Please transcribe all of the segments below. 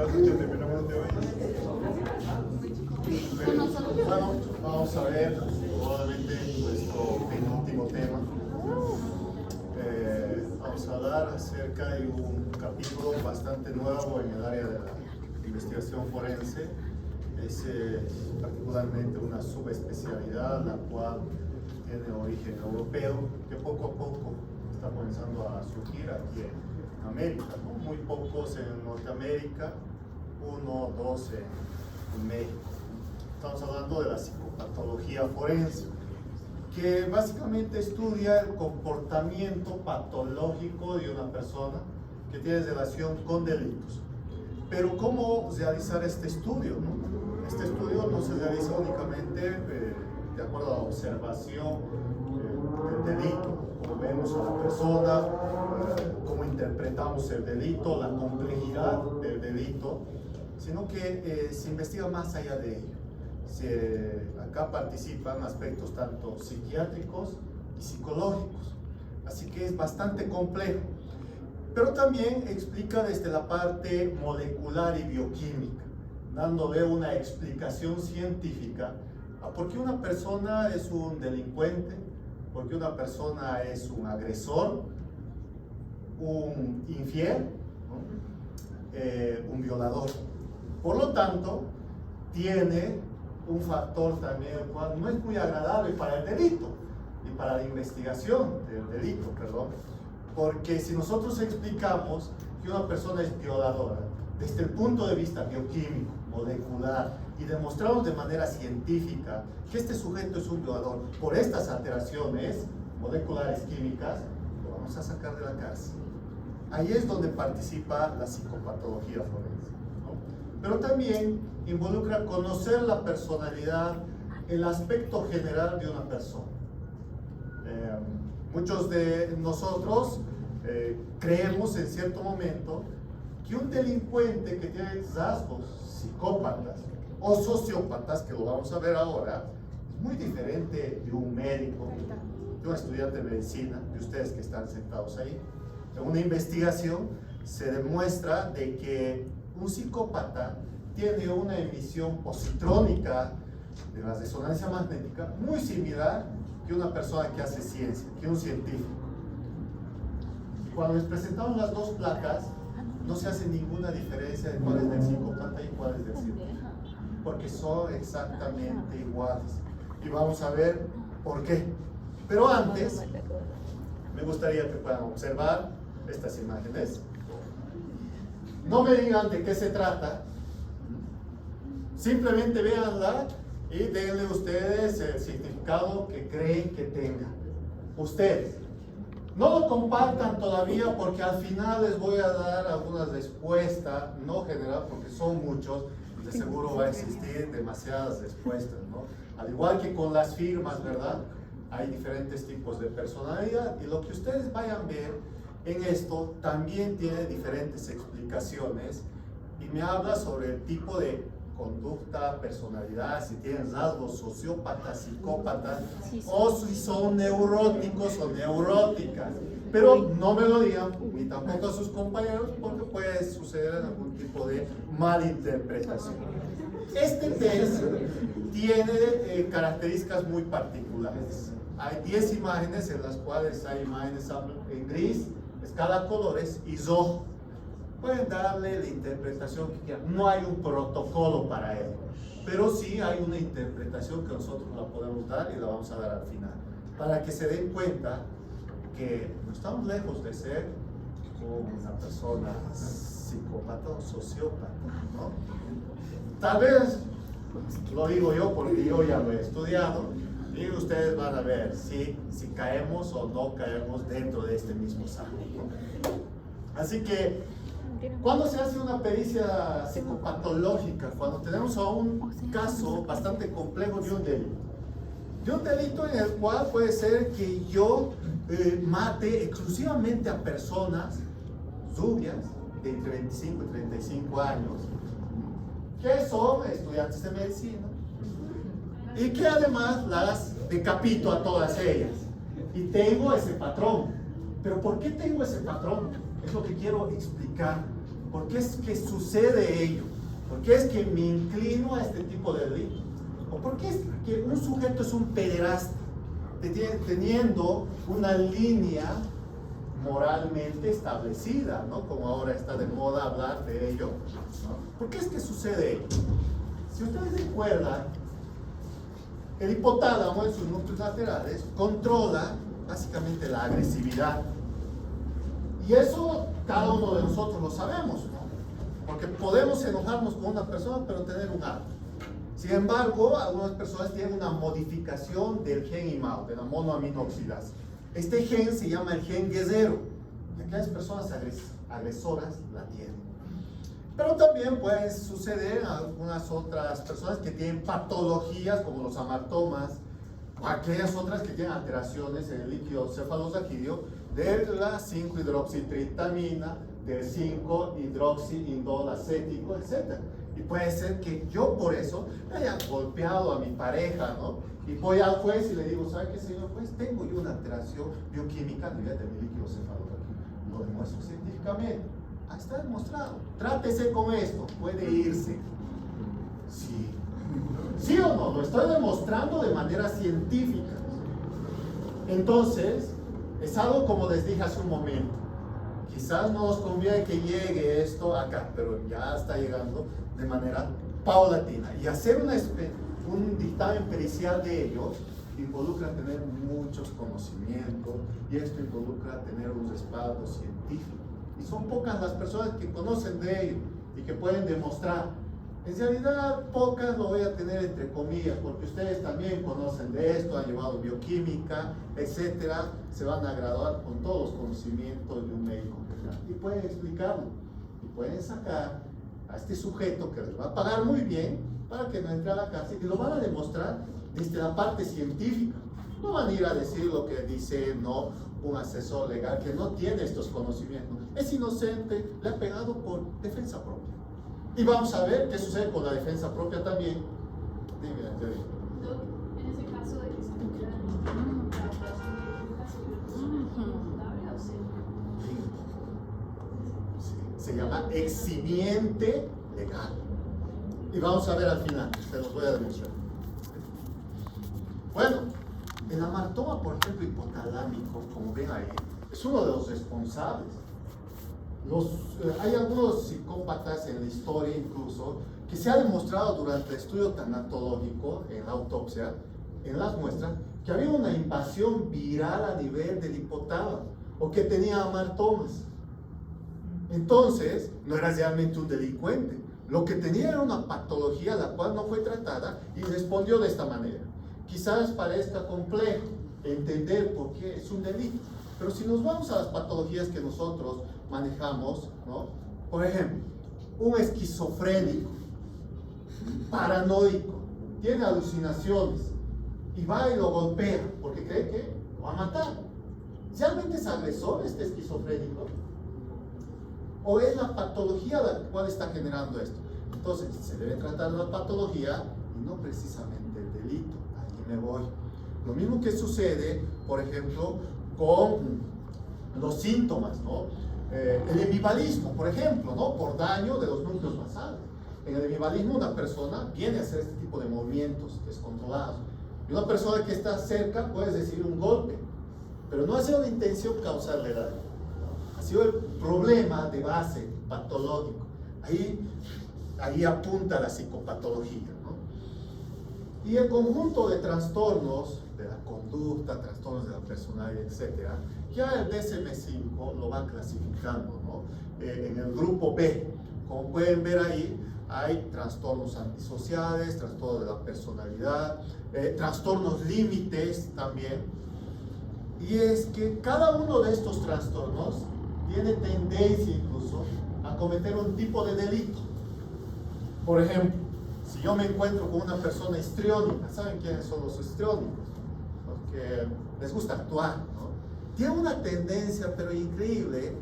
Las luchas de fenómenos de hoy. Bueno, vamos a ver probablemente nuestro penúltimo tema. Vamos a hablar acerca de un capítulo bastante nuevo en el área de la investigación forense. Es particularmente una subespecialidad la cual tiene origen europeo, que poco a poco está comenzando a surgir aquí en América, ¿no? Muy pocos en Norteamérica, 1 o 2 en México. Estamos hablando de la psicopatología forense, que básicamente estudia el comportamiento patológico de una persona que tiene relación con delitos. Pero ¿cómo realizar este estudio, no? Este estudio no se realiza únicamente de acuerdo a la observación del delito, como vemos a la persona, cómo interpretamos el delito, la complejidad del delito, sino que se investiga más allá de ello. Acá participan aspectos tanto psiquiátricos y psicológicos, así que es bastante complejo. Pero también explica desde la parte molecular y bioquímica, dándole una explicación científica a por qué una persona es un delincuente, por qué una persona es un agresor, un infiel, ¿no? Un violador. Por lo tanto, tiene un factor también el cual no es muy agradable para el delito y para la investigación del delito, perdón. Porque si nosotros explicamos que una persona es violadora desde el punto de vista bioquímico, molecular, y demostramos de manera científica que este sujeto es un violador por estas alteraciones moleculares químicas, lo vamos a sacar de la cárcel. Ahí es donde participa la psicopatología forense, ¿no? Pero también involucra conocer la personalidad, el aspecto general de una persona. Muchos de nosotros creemos en cierto momento que un delincuente que tiene rasgos psicópatas o sociópatas, que lo vamos a ver ahora, es muy diferente de un médico, de un estudiante de medicina, de ustedes que están sentados ahí. En una investigación se demuestra de que un psicópata tiene una emisión positrónica de la resonancia magnética muy similar que una persona que hace ciencia, que un científico. Y cuando les presentamos las dos placas, no se hace ninguna diferencia de cuál es del psicópata y cuál es del científico, porque son exactamente iguales. Y vamos a ver por qué. Pero antes, me gustaría que puedan observar estas imágenes. No me digan de qué se trata, simplemente véanla y denle ustedes el significado que creen que tenga. Ustedes no lo compartan todavía, porque al final les voy a dar alguna respuesta, no general, porque son muchos, y de seguro va a existir demasiadas respuestas, ¿no? Al igual que con las firmas, ¿verdad? Hay diferentes tipos de personalidad, y lo que ustedes vayan a ver en esto también tiene diferentes explicaciones, y me habla sobre el tipo de conducta, personalidad, si tienen rasgos sociópatas, psicópatas, o si son neuróticos o neuróticas. Pero no me lo digan, ni tampoco a sus compañeros, porque puede suceder algún tipo de malinterpretación. Este test tiene características muy particulares. Hay 10 imágenes, en las cuales hay imágenes en gris, escala colores y rojo. Pueden darle la interpretación que quieran. No hay un protocolo para ello, pero sí hay una interpretación que nosotros la podemos dar y la vamos a dar al final, para que se den cuenta que no estamos lejos de ser una persona psicópata o sociópata, ¿no? Tal vez, lo digo yo porque yo ya lo he estudiado, y ustedes van a ver si caemos o no caemos dentro de este mismo saco, ¿no? Así que, ¿cuándo se hace una pericia psicopatológica? Cuando tenemos a un caso bastante complejo de un delito. De un delito en el cual puede ser que yo mate exclusivamente a personas rubias de entre 25 y 35 años, que son estudiantes de medicina, y que además las decapito a todas ellas. Y tengo ese patrón. ¿Pero por qué tengo ese patrón? Es lo que quiero explicar. ¿Por qué es que sucede ello? ¿Por qué es que me inclino a este tipo de delito? ¿O por qué es que un sujeto es un pederasta, teniendo una línea moralmente establecida, ¿no? Como ahora está de moda hablar de ello, ¿no? ¿Por qué es que sucede ello? Si ustedes recuerdan, el hipotálamo en sus núcleos laterales controla básicamente la agresividad. Y eso cada uno de nosotros lo sabemos, ¿no? Porque podemos enojarnos con una persona, pero tener un arma. Sin embargo, algunas personas tienen una modificación del gen IMAO, de la monoaminoxidasa. Este gen se llama el gen guerrero, y aquellas personas agresoras la tienen. Pero también puede suceder a algunas otras personas que tienen patologías como los amartomas, o aquellas otras que tienen alteraciones en el líquido cefalorraquídeo de la 5-hidroxitritamina, del 5-hidroxiindolacético, etc. Y puede ser que yo por eso me haya golpeado a mi pareja, ¿no? Y voy al juez y le digo, ¿sabe qué, señor juez? Tengo yo una alteración bioquímica a nivel de mi líquido cefalorraquídeo. Lo demuestro científicamente. Ahí está demostrado. Trátese con esto. Puede irse. Sí. ¿Sí o no? Lo estoy demostrando de manera científica. Entonces, es algo como les dije hace un momento. Quizás no nos conviene que llegue esto acá, pero ya está llegando de manera paulatina. Y hacer un dictamen pericial de ellos involucra tener muchos conocimientos, y esto involucra tener un respaldo científico. Y son pocas las personas que conocen de ello y que pueden demostrar. En realidad, pocas lo voy a tener entre comillas, porque ustedes también conocen de esto, han llevado bioquímica, etcétera, se van a graduar con todos los conocimientos de un médico general. Y pueden explicarlo, y pueden sacar a este sujeto que les va a pagar muy bien para que no entre a la cárcel, y lo van a demostrar desde la parte científica. No van a ir a decir lo que dice un asesor legal que no tiene estos conocimientos. Es inocente, le ha pegado por defensa propia. Y vamos a ver qué sucede con la defensa propia también. Dime, te digo. En ese caso de que se tuviera se llama eximiente legal. Y vamos a ver al final, se los voy a demostrar. Bueno, el amartoma, por ejemplo, hipotalámico, como ven ahí, es uno de los responsables. Hay algunos psicópatas en la historia incluso que se ha demostrado durante el estudio tanatológico, en la autopsia, en las muestras, que había una invasión viral a nivel del hipotálamo o que tenía amartomas. Entonces, no era realmente un delincuente. Lo que tenía era una patología la cual no fue tratada y respondió de esta manera. Quizás parezca complejo entender por qué es un delito, pero si nos vamos a las patologías que nosotros manejamos, ¿no? Por ejemplo, un esquizofrénico, paranoico, tiene alucinaciones y va y lo golpea porque cree que lo va a matar. ¿Realmente es agresor este esquizofrénico? ¿O es la patología la cual está generando esto? Entonces, se debe tratar la patología y no precisamente el delito. Aquí me voy. Lo mismo que sucede, por ejemplo, con los síntomas, ¿no? El hemibalismo, por ejemplo, ¿no? Por daño de los núcleos basales. En el hemibalismo una persona viene a hacer este tipo de movimientos descontrolados. Y una persona que está cerca puede recibir un golpe, pero no ha sido la intención causarle daño. Ha sido el problema de base patológico. Ahí apunta la psicopatología, ¿no? Y el conjunto de trastornos de la conducta, trastornos de la personalidad, etc., ya el DSM-5 lo va clasificando, ¿no? En el grupo B, como pueden ver ahí, hay trastornos antisociales, trastornos de la personalidad, trastornos límites también. Y es que cada uno de estos trastornos tiene tendencia incluso a cometer un tipo de delito. Por ejemplo, si yo me encuentro con una persona histriónica, ¿saben quiénes son los histriónicos? Los que les gusta actuar, ¿no? Tiene una tendencia, pero increíble,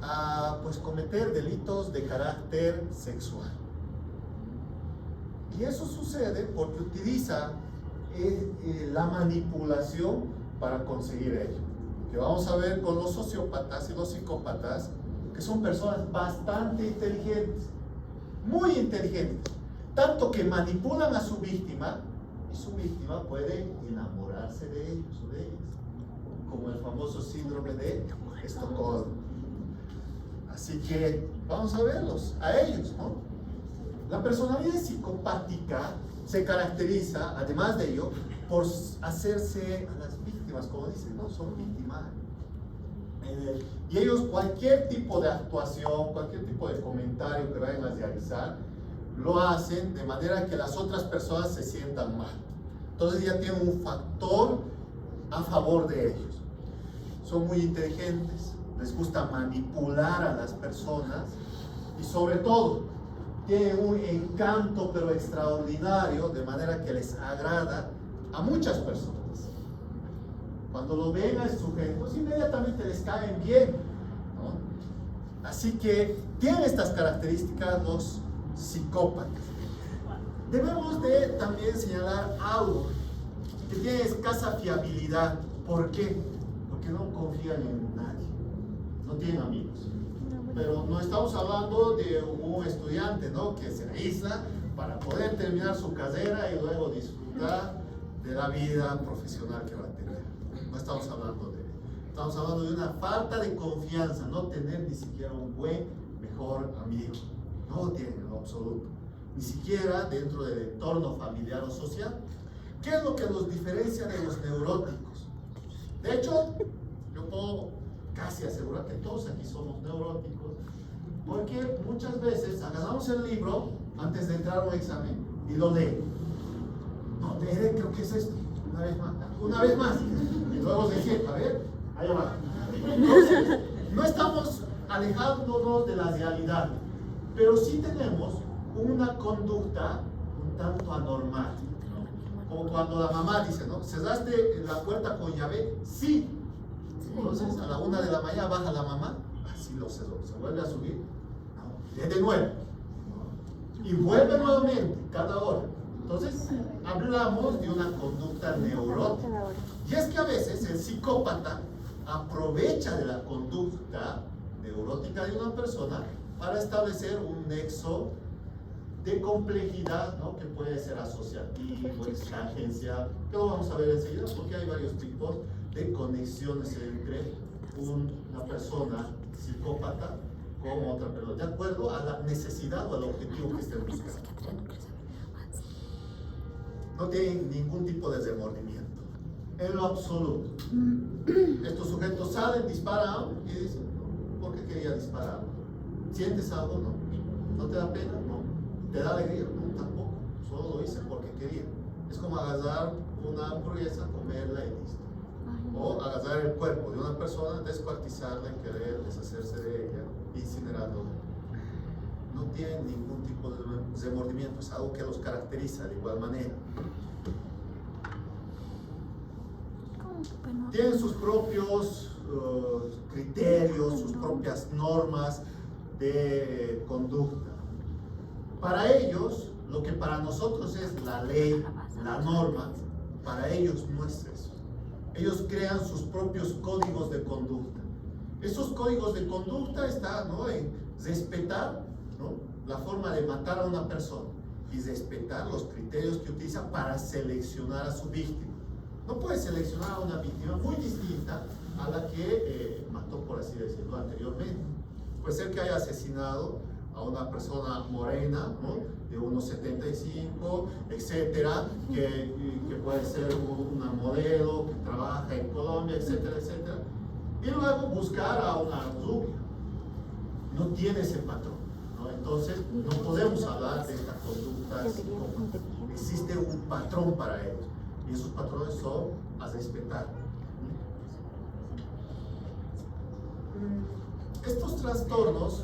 a pues cometer delitos de carácter sexual. Y eso sucede porque utiliza la manipulación para conseguir ello. Que vamos a ver con los sociópatas y los psicópatas que son personas bastante inteligentes, muy inteligentes, tanto que manipulan a su víctima y su víctima puede enamorarse de ellos o de ellas, como el famoso síndrome de Estocolmo. Así que vamos a verlos, a ellos, ¿no? La personalidad psicopática se caracteriza, además de ello, por hacerse a las víctimas, como dicen, ¿no? Son victimarios. Y ellos, cualquier tipo de actuación, cualquier tipo de comentario que vayan a realizar, lo hacen de manera que las otras personas se sientan mal. Entonces ya tienen un factor a favor de ellos. Son muy inteligentes, les gusta manipular a las personas y sobre todo tienen un encanto pero extraordinario, de manera que les agrada a muchas personas. Cuando lo ven a sujetos, inmediatamente les caen bien, ¿no? Así que tienen estas características los psicópatas. Debemos de también señalar algo, que tienen escasa fiabilidad. ¿Por qué? Porque no confían en nadie, no tienen amigos. Pero no estamos hablando de un estudiante, ¿no?, que se aísla para poder terminar su carrera y luego disfrutar de la vida profesional que va a tener. No estamos hablando de eso. Estamos hablando de una falta de confianza, no tener ni siquiera un buen, mejor amigo. No lo tienen en lo absoluto. Ni siquiera dentro del entorno familiar o social. ¿Qué es lo que los diferencia de los neuróticos? De hecho, yo puedo casi asegurar que todos aquí somos neuróticos, porque muchas veces agarramos el libro antes de entrar a un examen y lo leemos. No, leeré, creo que es esto. Una vez más. Y luego dije, a ver, allá va. Entonces, no estamos alejándonos de la realidad, pero sí tenemos una conducta un tanto anormal. Como cuando la mamá dice, ¿no?, ¿cerraste la puerta con llave? Sí. Entonces, a la 1 de la mañana baja la mamá, así lo cerró. Se vuelve a subir, no, de nuevo. Y vuelve nuevamente, cada hora. Entonces, hablamos de una conducta neurótica. Y es que a veces el psicópata aprovecha de la conducta neurótica de una persona para establecer un nexo de complejidad, ¿no?, que puede ser asociativo, extragencia, que lo vamos a ver enseguida, porque hay varios tipos de conexiones entre una persona psicópata con otra persona, de acuerdo a la necesidad o al objetivo que estén buscando. No tienen ningún tipo de remordimiento, en lo absoluto. Estos sujetos salen, disparan y dicen, ¿por qué quería disparar? ¿Sientes algo? No. ¿No te da pena? No. ¿Te da alegría? No, tampoco. Solo lo hice porque quería. Es como agarrar una hamburguesa, comerla y listo. O agarrar el cuerpo de una persona, descuartizarla y querer deshacerse de ella, incinerarlo. No tienen ningún tipo de remordimiento, es algo que los caracteriza de igual manera. Tienen sus propios criterios, sus propias normas de conducta. Para ellos, lo que para nosotros es la ley, la norma, para ellos no es eso. Ellos crean sus propios códigos de conducta. Esos códigos de conducta están, ¿no?, en respetar, ¿no?, la forma de matar a una persona y respetar los criterios que utiliza para seleccionar a su víctima. No puede seleccionar a una víctima muy distinta a la que mató, por así decirlo, anteriormente. Puede ser que haya asesinado a una persona morena, ¿no?, de unos 75, etcétera, que puede ser una modelo que trabaja en Colombia, etcétera, etcétera, y luego buscar a una rubia. No tiene ese patrón, ¿no? Entonces, no podemos hablar de esta conducta psicópata. Existe un patrón para ellos, y esos patrones son a respetar. Estos trastornos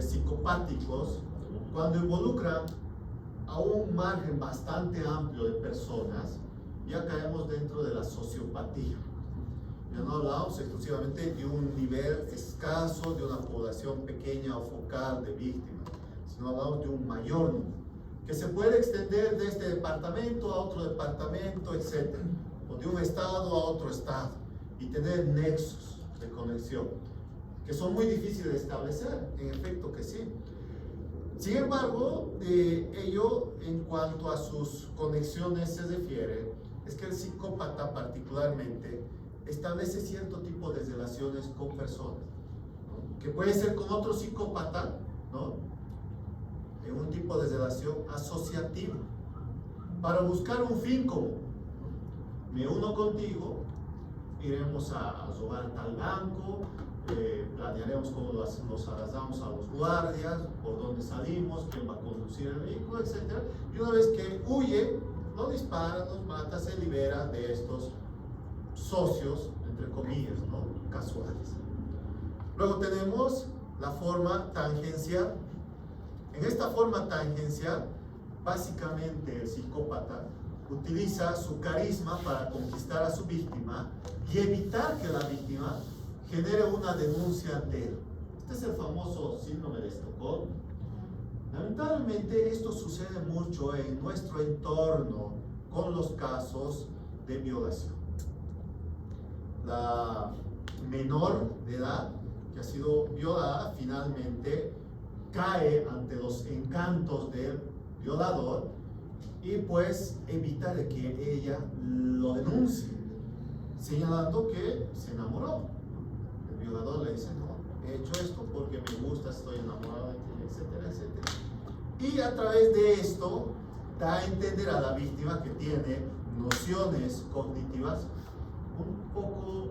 psicopáticos, cuando involucran a un margen bastante amplio de personas, ya caemos dentro de la sociopatía. Ya no hablamos exclusivamente de un nivel escaso, de una población pequeña o focal de víctimas, sino hablamos de un mayor número, que se puede extender de este departamento a otro departamento, etc., o de un estado a otro estado, y tener nexos de conexión, que son muy difíciles de establecer, en efecto que sí. Sin embargo, ello en cuanto a sus conexiones se refiere, es que el psicópata particularmente establece cierto tipo de relaciones con personas, ¿no? Que puede ser con otro psicópata, ¿no? En un tipo de relación asociativa, para buscar un fin común. Me uno contigo, iremos a robar tal banco, planearemos cómo nos agarramos a los guardias, por dónde salimos, quién va a conducir el vehículo, etc. Y una vez que huye, lo dispara, nos mata, se libera de estos socios, entre comillas, ¿no? Casuales. Luego tenemos la forma tangencial. En esta forma tangencial, básicamente el psicópata utiliza su carisma para conquistar a su víctima y evitar que la víctima genere una denuncia ante él. Este es el famoso síndrome de Estocolmo. Lamentablemente esto sucede mucho en nuestro entorno con los casos de violación. La menor de edad que ha sido violada finalmente cae ante los encantos del violador y pues evita de que ella lo denuncie, señalando que se enamoró. El violador le dice, no, he hecho esto porque me gusta, estoy enamorado de ti, etcétera, etcétera. Y a través de esto da a entender a la víctima que tiene nociones cognitivas un poco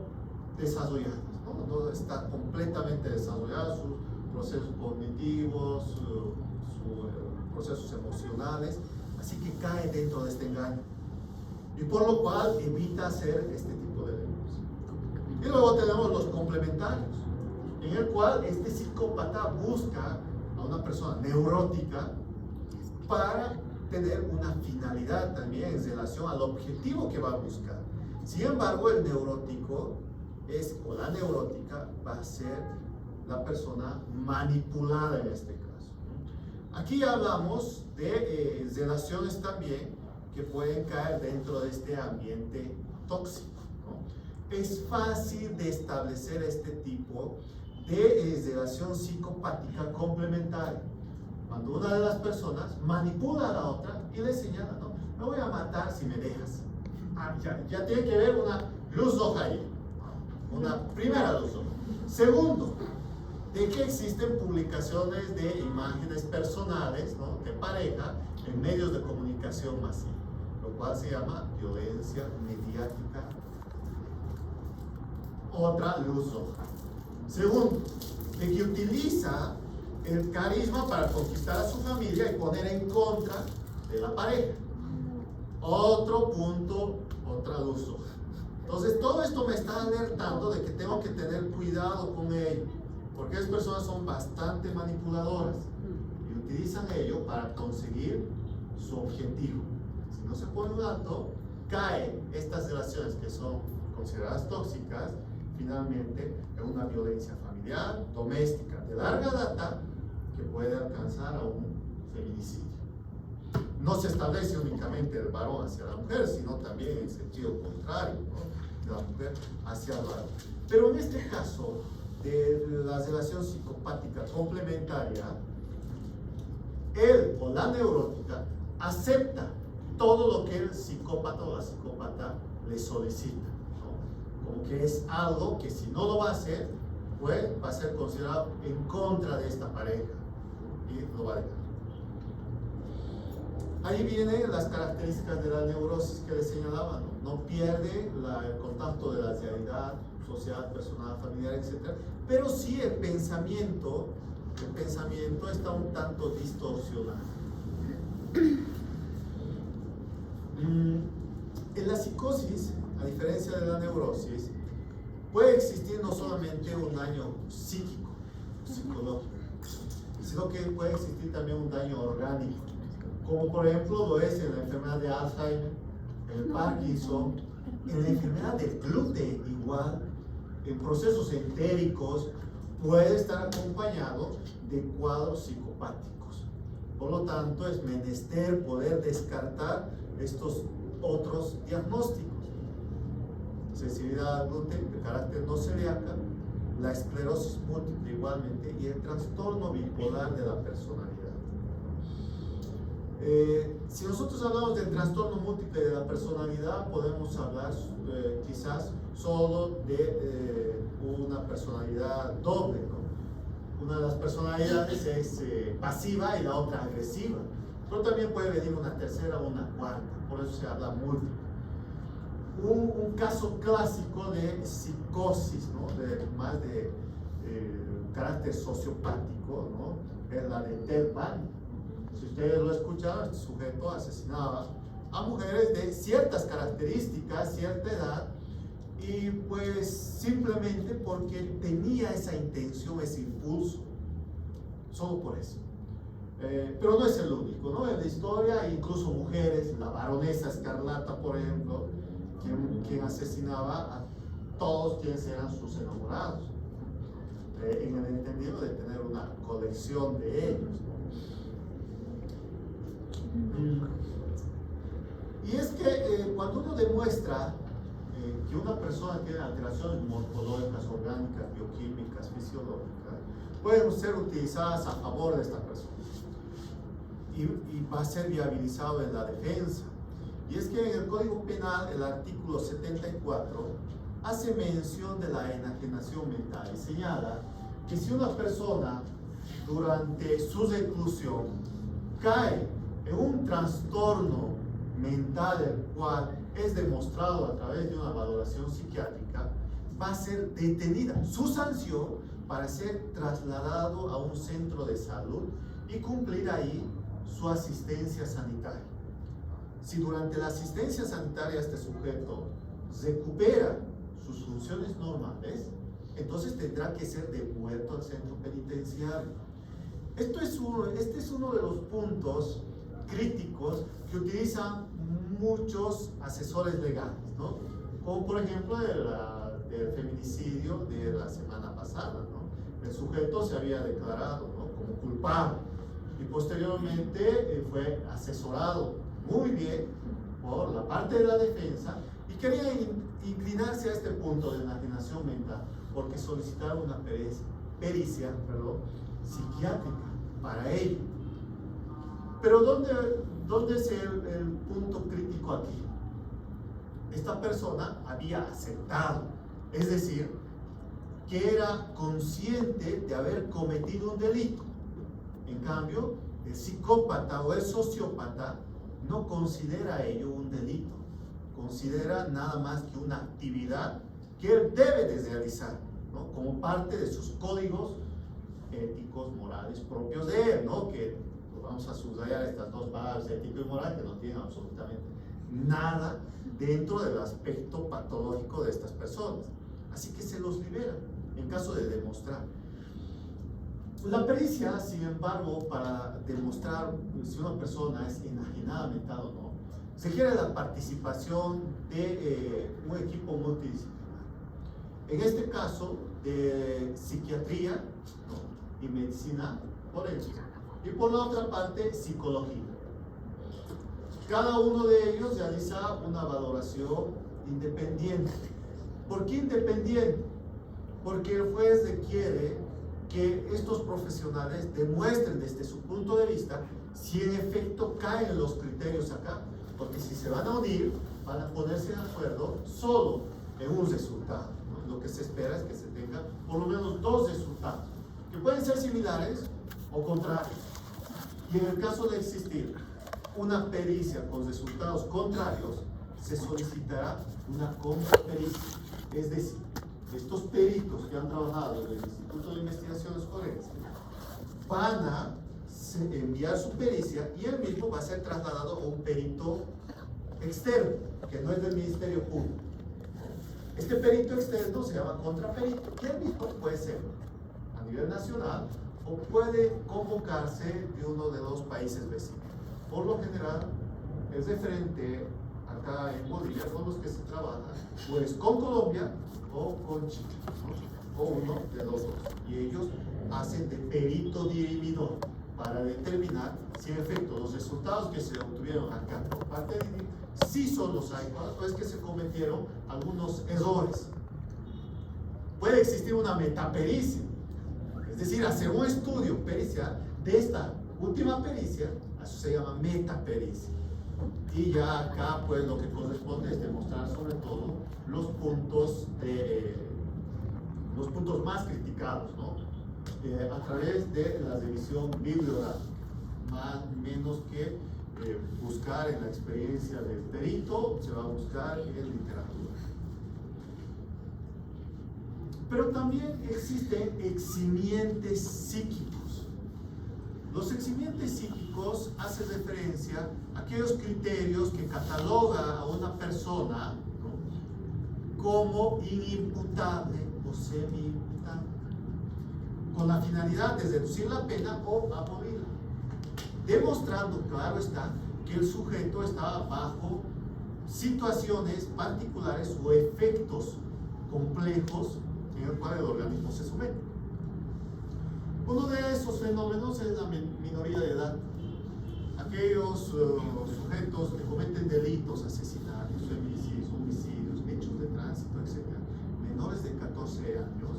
desarrolladas, ¿no? No está completamente desarrollado sus procesos cognitivos, sus procesos emocionales, así que cae dentro de este engaño. Y por lo cual evita hacer este tipo de delitos. Y luego tenemos los complementarios, en el cual este psicópata busca a una persona neurótica para tener una finalidad también en relación al objetivo que va a buscar. Sin embargo, el neurótico o la neurótica va a ser la persona manipulada en este caso. Aquí hablamos de relaciones también que pueden caer dentro de este ambiente tóxico, ¿no? Es fácil de establecer este tipo de relación psicopática complementaria. Cuando una de las personas manipula a la otra y le señala, ¿no? Me voy a matar si me dejas. Ya tiene que haber una luz roja ahí. Una primera luz roja. Segundo, de que existen publicaciones de imágenes personales, ¿no? De pareja en medios de comunicación masiva, lo cual se llama violencia mediática. Otra luz roja. Segundo, de que utiliza el carisma para conquistar a su familia y poner en contra de la pareja. Otro punto, otra luz roja. Entonces todo esto me está alertando de que tengo que tener cuidado con ello, porque esas personas son bastante manipuladoras y utilizan ello para conseguir su objetivo. Si no se pone un alto, caen estas relaciones que son consideradas tóxicas finalmente en una violencia familiar, doméstica, de larga data, que puede alcanzar a un feminicidio. No se establece únicamente el varón hacia la mujer, sino también en sentido contrario, ¿no? De la mujer hacia el varón. Pero en este caso de la relación psicopática complementaria, él o la neurótica acepta todo lo que el psicópata o la psicópata le solicita, ¿no? Como que es algo que si no lo va a hacer, pues va a ser considerado en contra de esta pareja y lo va a dejar. Ahí vienen las características de la neurosis que les señalaba, ¿no? No pierde el contacto de la realidad social, personal, familiar, etc. Pero sí el pensamiento está un tanto distorsionado. En la psicosis, a diferencia de la neurosis, puede existir no solamente un daño psíquico, psicológico, sino que puede existir también un daño orgánico, como por ejemplo lo es en la enfermedad de Alzheimer, en el Parkinson, en la enfermedad del gluten igual, en procesos entéricos, puede estar acompañado de cuadros psicopáticos. Por lo tanto, es menester poder descartar estos otros diagnósticos. Sensibilidad al gluten de carácter no celíaca, la esclerosis múltiple igualmente y el trastorno bipolar de la personalidad. Si nosotros hablamos del trastorno múltiple de la personalidad, podemos hablar quizás solo de una personalidad doble, ¿no? Una de las personalidades es pasiva y la otra agresiva, pero también puede venir una tercera o una cuarta, por eso se habla múltiple. Un caso clásico de psicosis, ¿no? Más de carácter sociopático, ¿no? Es la de Ted Bundy. Si ustedes lo escuchan, este sujeto asesinaba a mujeres de ciertas características, cierta edad, y pues simplemente porque tenía esa intención, ese impulso, solo por eso. Pero no es el único, ¿no? En la historia hay incluso mujeres, la baronesa Escarlata, por ejemplo, quien asesinaba a todos quienes eran sus enamorados, en el entendido de tener una colección de ellos. Y es que cuando uno demuestra que una persona tiene alteraciones morfológicas, orgánicas, bioquímicas, fisiológicas, pueden ser utilizadas a favor de esta persona y va a ser viabilizado en la defensa. Y es que en el Código Penal, el artículo 74 hace mención de la enajenación mental y señala que si una persona durante su reclusión cae en un trastorno mental el cual es demostrado a través de una valoración psiquiátrica, va a ser detenida su sanción para ser trasladado a un centro de salud y cumplir ahí su asistencia sanitaria. Si durante la asistencia sanitaria este sujeto recupera sus funciones normales, entonces tendrá que ser devuelto al centro penitenciario. Este es uno de los puntos críticos que utilizan muchos asesores legales, ¿no? Como por ejemplo del feminicidio de la semana pasada, ¿no? El sujeto se había declarado, ¿no?, como culpable y posteriormente fue asesorado muy bien por la parte de la defensa y quería inclinarse a este punto de enajenación mental porque solicitaron una pericia psiquiátrica para ello. Pero ¿dónde es el punto crítico aquí? Esta persona había aceptado, es decir, que era consciente de haber cometido un delito. En cambio, el psicópata o el sociópata no considera ello un delito, considera nada más que una actividad que él debe de realizar, ¿no?, como parte de sus códigos éticos, morales propios de él, ¿no? Que vamos a subrayar estas dos palabras, ético y moral, que no tienen absolutamente nada dentro del aspecto patológico de estas personas. Así que se los libera en caso de demostrar. La pericia, sin embargo, para demostrar si una persona es enajenada mental o no, se requiere la participación de un equipo multidisciplinar. En este caso, de psiquiatría, ¿no?, y medicina forense. Y por la otra parte, psicología. Cada uno de ellos realiza una valoración independiente. ¿Por qué independiente? Porque el juez requiere que estos profesionales demuestren desde su punto de vista si en efecto caen los criterios acá. Porque si se van a unir, van a ponerse de acuerdo solo en un resultado, ¿no? Lo que se espera es que se tengan por lo menos dos resultados, que pueden ser similares o contrarios. Y en el caso de existir una pericia con resultados contrarios, se solicitará una contrapericia. Es decir, estos peritos que han trabajado en el Instituto de Investigaciones Forenses van a enviar su pericia y él mismo va a ser trasladado a un perito externo, que no es del Ministerio Público. Este perito externo se llama contraperito, que él mismo puede ser a nivel nacional o puede convocarse de uno de los países vecinos. Por lo general, es de frente acá en Bolivia con los que se trabaja, pues con Colombia o con Chile, ¿no?, o uno de los dos. Y ellos hacen de perito dirimidor para determinar si en efecto los resultados que se obtuvieron acá por parte de DINI sí son los adecuados o es que se cometieron algunos errores. puede existir una metapericia, es decir, hacer un estudio pericial de esta última pericia, eso se llama metapericia. Y ya acá pues lo que corresponde es demostrar sobre todo los puntos más criticados, ¿no? A través de la revisión bibliográfica, más menos que buscar en la experiencia del perito, se va a buscar en literatura. Pero también existen eximientes psíquicos. Los eximientes psíquicos hacen referencia a aquellos criterios que cataloga a una persona, ¿no?, como inimputable o semi-imputable, con la finalidad de reducir la pena o abolirla, demostrando, claro está, que el sujeto está bajo situaciones particulares o efectos complejos en el cual el organismo se somete. Uno de esos fenómenos es la minoría de edad. Aquellos sujetos que cometen delitos, asesinatos, femicidios, homicidios, hechos de tránsito, etc., menores de 14 años,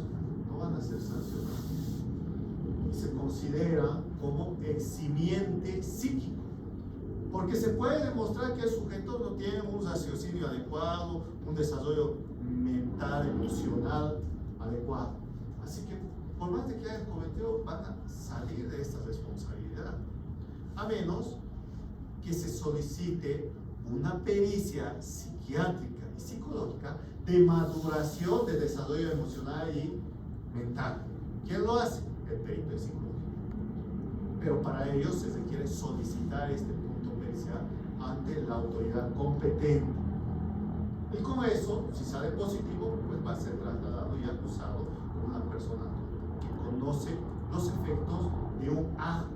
no van a ser sancionados. Y se considera como eximiente psíquico, porque se puede demostrar que el sujeto no tiene un raciocinio adecuado, un desarrollo mental, emocional adecuado. Así que, por más de que hayan cometido, van a salir de esta responsabilidad, a menos que se solicite una pericia psiquiátrica y psicológica de maduración de desarrollo emocional y mental. ¿Quién lo hace? El perito de psicología. Pero para ello se requiere solicitar este punto pericial ante la autoridad competente. Y con eso, si sale positivo, pues va a ser trasladado y acusado como una persona que conoce los efectos de un acto.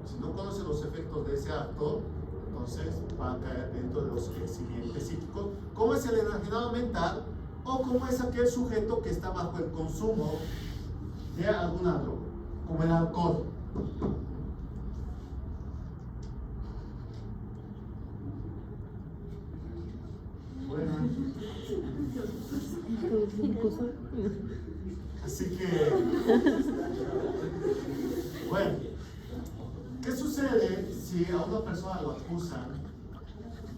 Si no conoce los efectos de ese acto, entonces va a caer dentro de los eximientes psíquicos, como es el enajenado mental o como es aquel sujeto que está bajo el consumo de alguna droga, como el alcohol. Bueno, así que, bueno, ¿qué sucede si a una persona lo acusan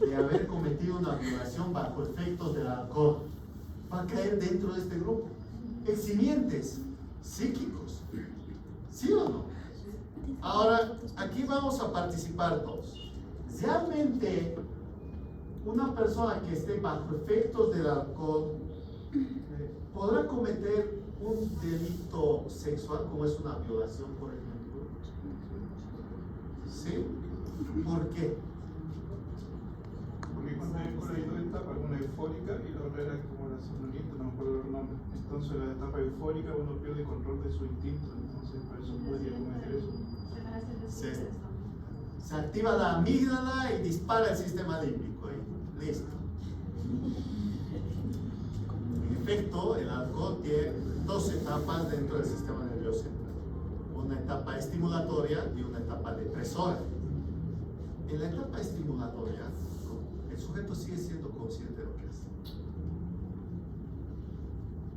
de haber cometido una violación bajo efectos del alcohol? Va a caer dentro de este grupo. Eximientes psíquicos, ¿sí o no? Ahora, aquí vamos a participar todos. Realmente, una persona que esté bajo efectos del alcohol podrá cometer un delito sexual, como es una violación, por ejemplo. ¿Sí? ¿Por qué? Porque cuando hay por ahí dos etapas, una eufórica y la otra era como la sonolenta, no me acuerdo los nombres. Entonces la etapa eufórica uno pierde control de su instinto, entonces por eso podría cometer eso. Se activa la amígdala y dispara el sistema límbico. Listo. En efecto, el alcohol tiene dos etapas dentro del sistema nervioso central. Una etapa estimulatoria y una etapa depresora. En la etapa estimulatoria, el sujeto sigue siendo consciente de lo que hace.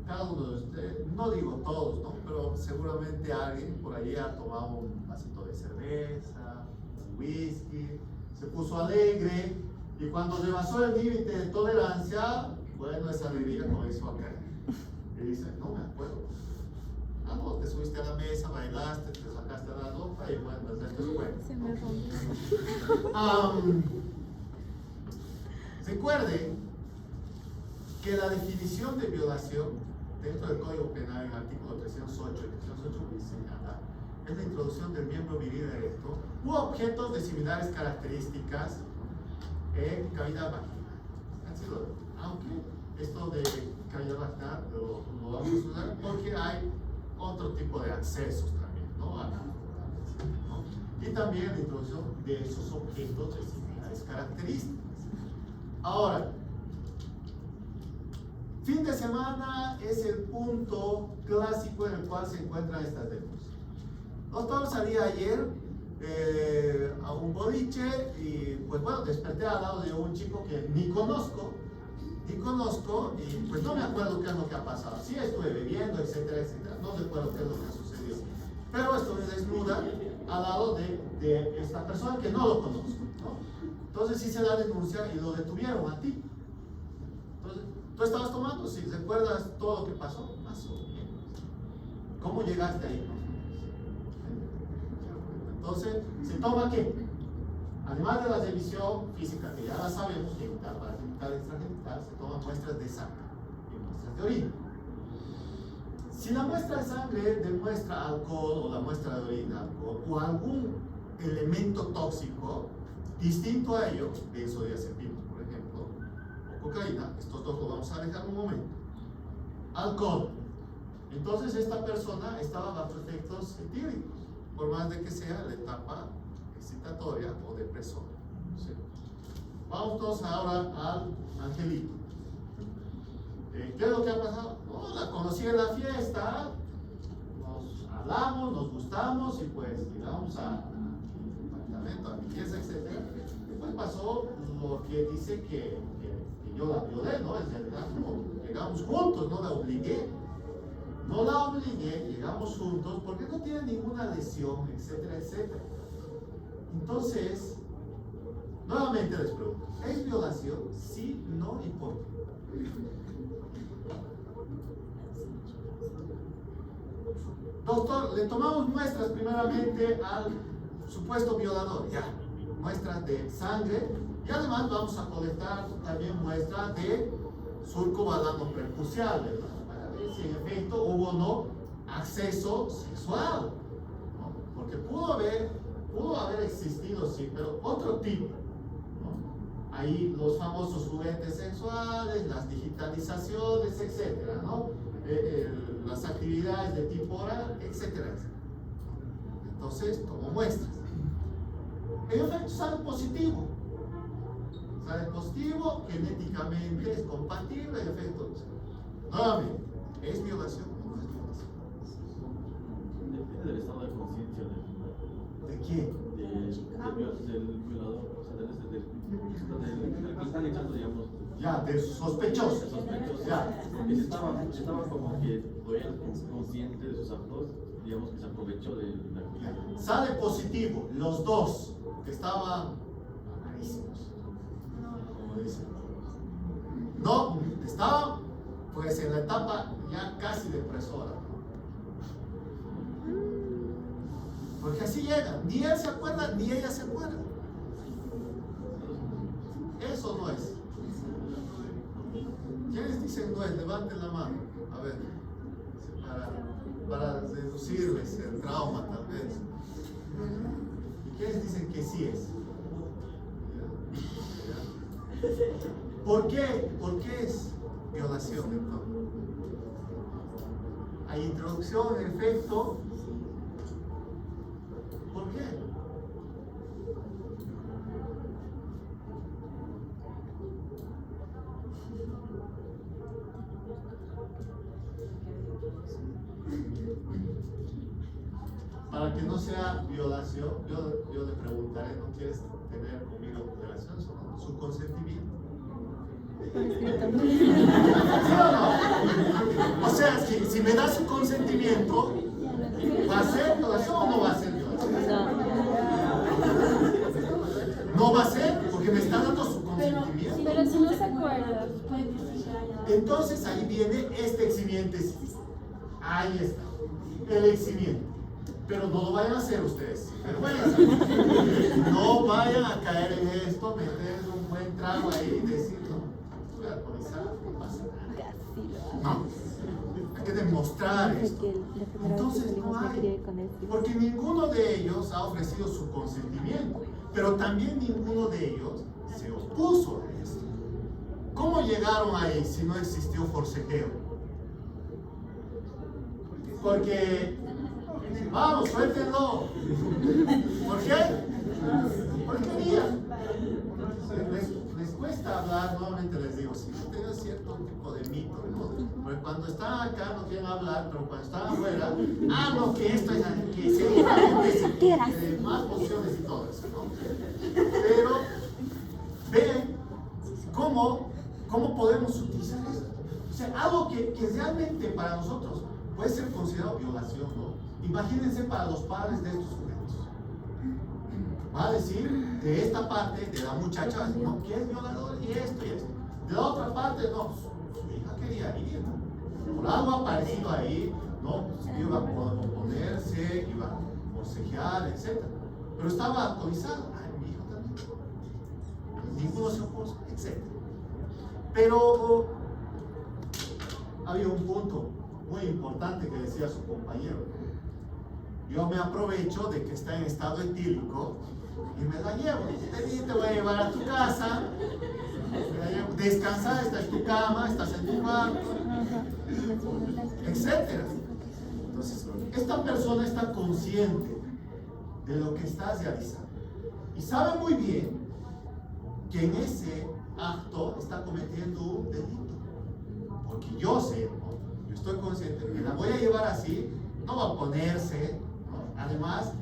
Cada uno de ustedes, no digo todos, ¿no?, pero seguramente alguien por ahí ha tomado un vasito de cerveza, un whisky, se puso alegre y cuando rebasó el límite de tolerancia, bueno, esa alegría como hizo acá. Y dice, no me acuerdo. Ah, no, te subiste a la mesa, bailaste, te sacaste la ropa y bueno, el resto es bueno. Se me rompió. Recuerden que la definición de violación dentro del Código Penal, en el artículo 308 y 308 bis señala, es la introducción del miembro viril erecto u objetos de similares características en cavidad vaginal. Aunque esto de cavidad vaginal lo vamos a usar porque hay otro tipo de accesos también, ¿no?, ¿no? Y también la introducción de esos objetos de similares características. Ahora, fin de semana es el punto clásico en el cual se encuentran estas denuncias. Nosotros salí ayer a un boliche y pues bueno, desperté al lado de un chico que ni conozco y conozco, y pues no me acuerdo qué es lo que ha pasado. Sí estuve bebiendo, etcétera, etcétera. No recuerdo qué es lo que sucedió. Pero estuve desnuda al lado de esta persona que no lo conozco, ¿no? Entonces hice la denuncia y lo detuvieron a ti. Entonces, ¿tú estabas tomando? Sí. ¿Recuerdas todo lo que pasó? Más o menos. ¿Cómo llegaste ahí? Entonces, ¿se toma qué? Además de la revisión física, que ya la sabemos, genital, paragenital, extragenital, se toman muestras de sangre y muestras de orina. Si la muestra de sangre demuestra alcohol o la muestra de orina alcohol o algún elemento tóxico distinto a ello, benzodiazepinas, por ejemplo, o cocaína, estos dos lo vamos a dejar un momento. Alcohol. Entonces esta persona estaba bajo efectos etíricos, por más de que sea la etapa excitatoria o depresora. ¿Sí? Vamos todos ahora al angelito. ¿Qué es lo que ha pasado? No, la conocí en la fiesta, nos hablamos, nos gustamos y pues llegamos al apartamento, a mi pieza, etc. Después pasó lo que dice que yo la violé, ¿no? En realidad, no, llegamos juntos, no la obligué. No la obligué, llegamos juntos porque no tiene ninguna lesión, etcétera, etcétera. Entonces, nuevamente les pregunto, ¿es violación? Sí, no y por qué. Doctor, le tomamos muestras primeramente al supuesto violador, ya, muestras de sangre, y además vamos a colectar también muestras de surco balano prepucial, ¿verdad? Para ver si en efecto hubo o no acceso sexual, ¿no? Porque pudo haber existido, sí, pero otro tipo, ¿no? Ahí los famosos juguetes sexuales, las digitalizaciones, etcétera, ¿no? Las actividades de tipo oral, etcétera, etcétera. Entonces, tomo muestras. En efecto, sale positivo. Sale positivo, genéticamente es compatible, en efecto. Nuevamente, ¿es violación o no es violación? Depende del estado de conciencia ¿De quién? del violador, o sea, del que están echando, digamos. Ya, del sospechoso. Sospechoso. Ya. Que estaba como que todavía consciente de sus actos, digamos que se aprovechó de la actividad. Sale positivo, los dos que estaban malísimos, como dicen. No, estaban pues en la etapa ya casi depresora, ¿no? Porque así llega, ni él se acuerda, ni ella se acuerda. Eso no es. ¿Quiénes dicen no es? Levanten la mano. A ver, para reducirles el trauma tal vez. ¿Y quiénes dicen que sí es? ¿Por qué? ¿Por qué es violación entonces? Hay introducción, efecto. ¿Por qué? Para que no sea violación, yo le preguntaré, ¿no quieres tener conmigo relación? Su consentimiento. ¿Sí o no? O sea, si me da su consentimiento, ¿va a ser violación o no va a ser violación? No va a ser porque me está dando su consentimiento. Pero si no se acuerda. Entonces ahí viene este eximiente. Ahí está, el eximiente. Pero no lo vayan a hacer ustedes. No vayan a caer en esto, meter un buen trago ahí y decir, no, voy a alcoholizar, no pasa nada. No, hay que demostrar esto. Entonces no hay, porque ninguno de ellos ha ofrecido su consentimiento, pero también ninguno de ellos se opuso a esto. ¿Cómo llegaron ahí si no existió forcejeo? Porque, vamos, suéltenlo. ¿Por qué? Porque querían. Les cuesta hablar, nuevamente les digo, si no tienen cierto tipo de mito, ¿no? Porque cuando están acá no quieren hablar, pero cuando están afuera, no, que esto es que se más posiciones y todo eso, ¿no? Pero ven cómo ¿Cómo podemos utilizar esto? O sea, algo que realmente para nosotros puede ser considerado violación, ¿no? Imagínense para los padres de estos sujetos. Va a decir de esta parte, de la muchacha, no, que es violador y esto y esto. De la otra parte, no, su hija quería ir, ¿no? Por algo aparecido ahí, ¿no? Iba a oponerse, iba a forcejear, etc. Pero estaba autorizado. Ay, mi hijo también. Ninguno se opuso, etc. Pero había un punto muy importante que decía su compañero. Yo me aprovecho de que está en estado etílico y me la llevo. Te voy a llevar a tu casa, descansar, estás en tu cama, estás en tu cuarto, etc. Entonces, esta persona está consciente de lo que está realizando y sabe muy bien que en ese acto está cometiendo un delito. Porque yo sé, ¿no? Yo estoy consciente que la voy a llevar así, no va a ponerse, ¿no? Además,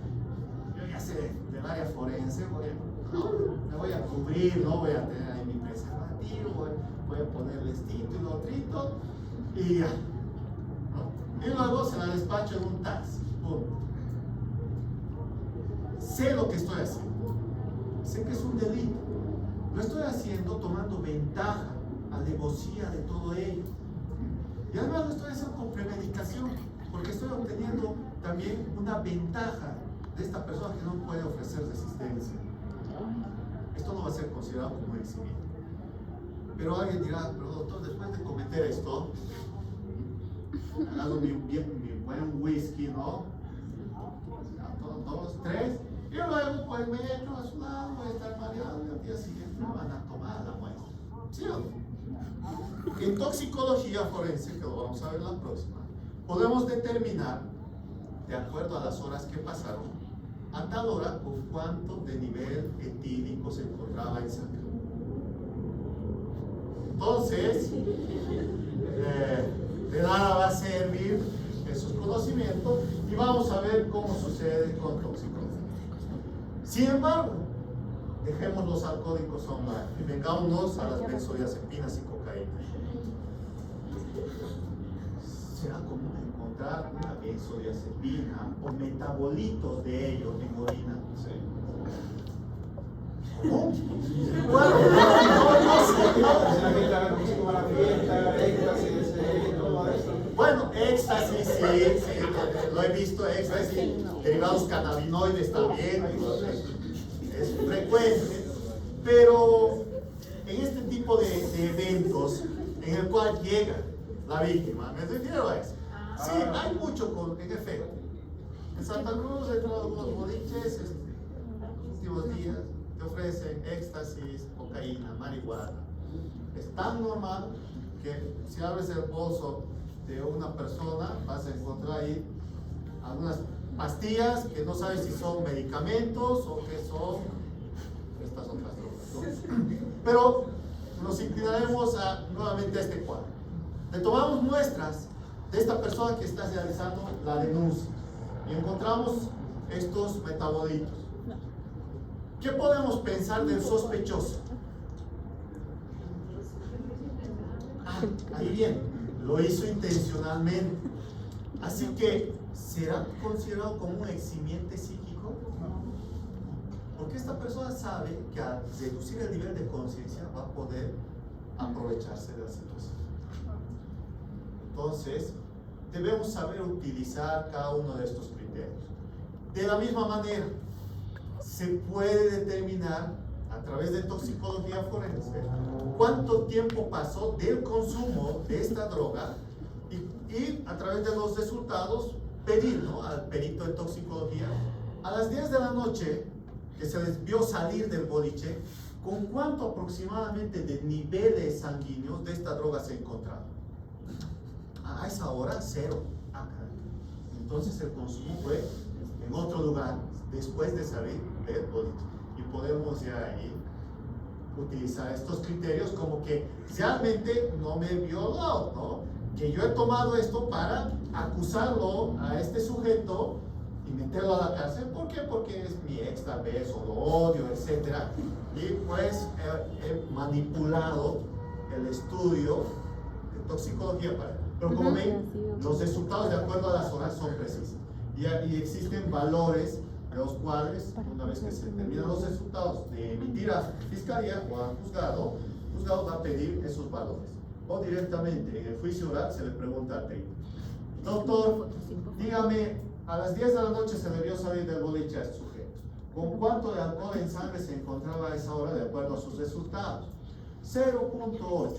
yo ya sé del área forense, me voy a cubrir, no voy a tener ahí mi preservativo, voy a ponerle estito y lo otrito, y ya, ¿no? Y luego se la despacho en un taxi, punto. Sé lo que estoy haciendo, sé que es un delito. Lo estoy haciendo tomando ventaja, alevosía de todo ello. Y además lo estoy haciendo con premedicación, porque estoy obteniendo también una ventaja de esta persona que no puede ofrecer resistencia. Esto no va a ser considerado como exhibir. Pero alguien dirá, pero doctor, después de cometer esto, agarro mi buen whisky, ¿no? 2, 3, y luego pues me echo a su lado, voy a estar mareado y al día siguiente me van a tomar la muestra. ¿Sí o no? En toxicología forense, que lo vamos a ver la próxima, podemos determinar, de acuerdo a las horas que pasaron, a tal hora con cuánto de nivel etílico se encontraba en sangre. Entonces, de nada va a servir esos conocimientos y vamos a ver cómo sucede con toxicología. Sin embargo, dejemos los alcohólicos a un lado y vengámonos a las benzodiazepinas y cocaína. ¿Será común encontrar una benzodiazepina o metabolitos de ellos en orina? Sí. ¿Cómo? Bueno, bueno, éxtasis, sí, lo he visto, éxtasis, derivados cannabinoides también, es frecuente, pero en este tipo de eventos en el cual llega la víctima, me refiero a eso. Sí, hay mucho, en efecto. En Santa Cruz, dentro de algunos boliches, en los últimos días, te ofrecen éxtasis, cocaína, marihuana. Es tan normal que si abres el bolso de una persona, vas a encontrar ahí algunas pastillas que no sabes si son medicamentos o que son estas otras drogas, ¿no? Pero nos inclinaremos nuevamente a este cuadro. Le tomamos muestras de esta persona que está realizando la denuncia y encontramos estos metabolitos. ¿Qué podemos pensar del sospechoso? Ahí viene, lo hizo intencionalmente. Así que, ¿será considerado como un eximiente psíquico? Porque esta persona sabe que al reducir el nivel de conciencia va a poder aprovecharse de la situación. Entonces, debemos saber utilizar cada uno de estos criterios. De la misma manera, se puede determinar a través de toxicología forense cuánto tiempo pasó del consumo de esta droga y a través de los resultados pedir, ¿no?, al perito de toxicología a las 10 de la noche que se les vio salir del boliche, con cuánto aproximadamente de niveles sanguíneos de esta droga se encontraba. A esa hora, 0. Entonces el consumo fue en otro lugar después de salir del boliche. Y podemos ya ahí utilizar estos criterios como que realmente no me violó, ¿no? Que yo he tomado esto para acusarlo a este sujeto y meterlo a la cárcel. ¿Por qué? Porque es mi ex tal vez, o lo odio, etc. Y pues he manipulado el estudio de toxicología, pero como ven, los resultados de acuerdo a las horas son precisos. Y existen valores de los cuales, una vez que se terminan los resultados de emitir a fiscalía o al juzgado, el juzgado va a pedir esos valores. O directamente en el juicio oral se le pregunta al técnico: doctor, dígame, a las 10 de la noche se debió salir del boliche a este sujeto. ¿Con cuánto de alcohol en sangre se encontraba a esa hora de acuerdo a sus resultados? 0.8.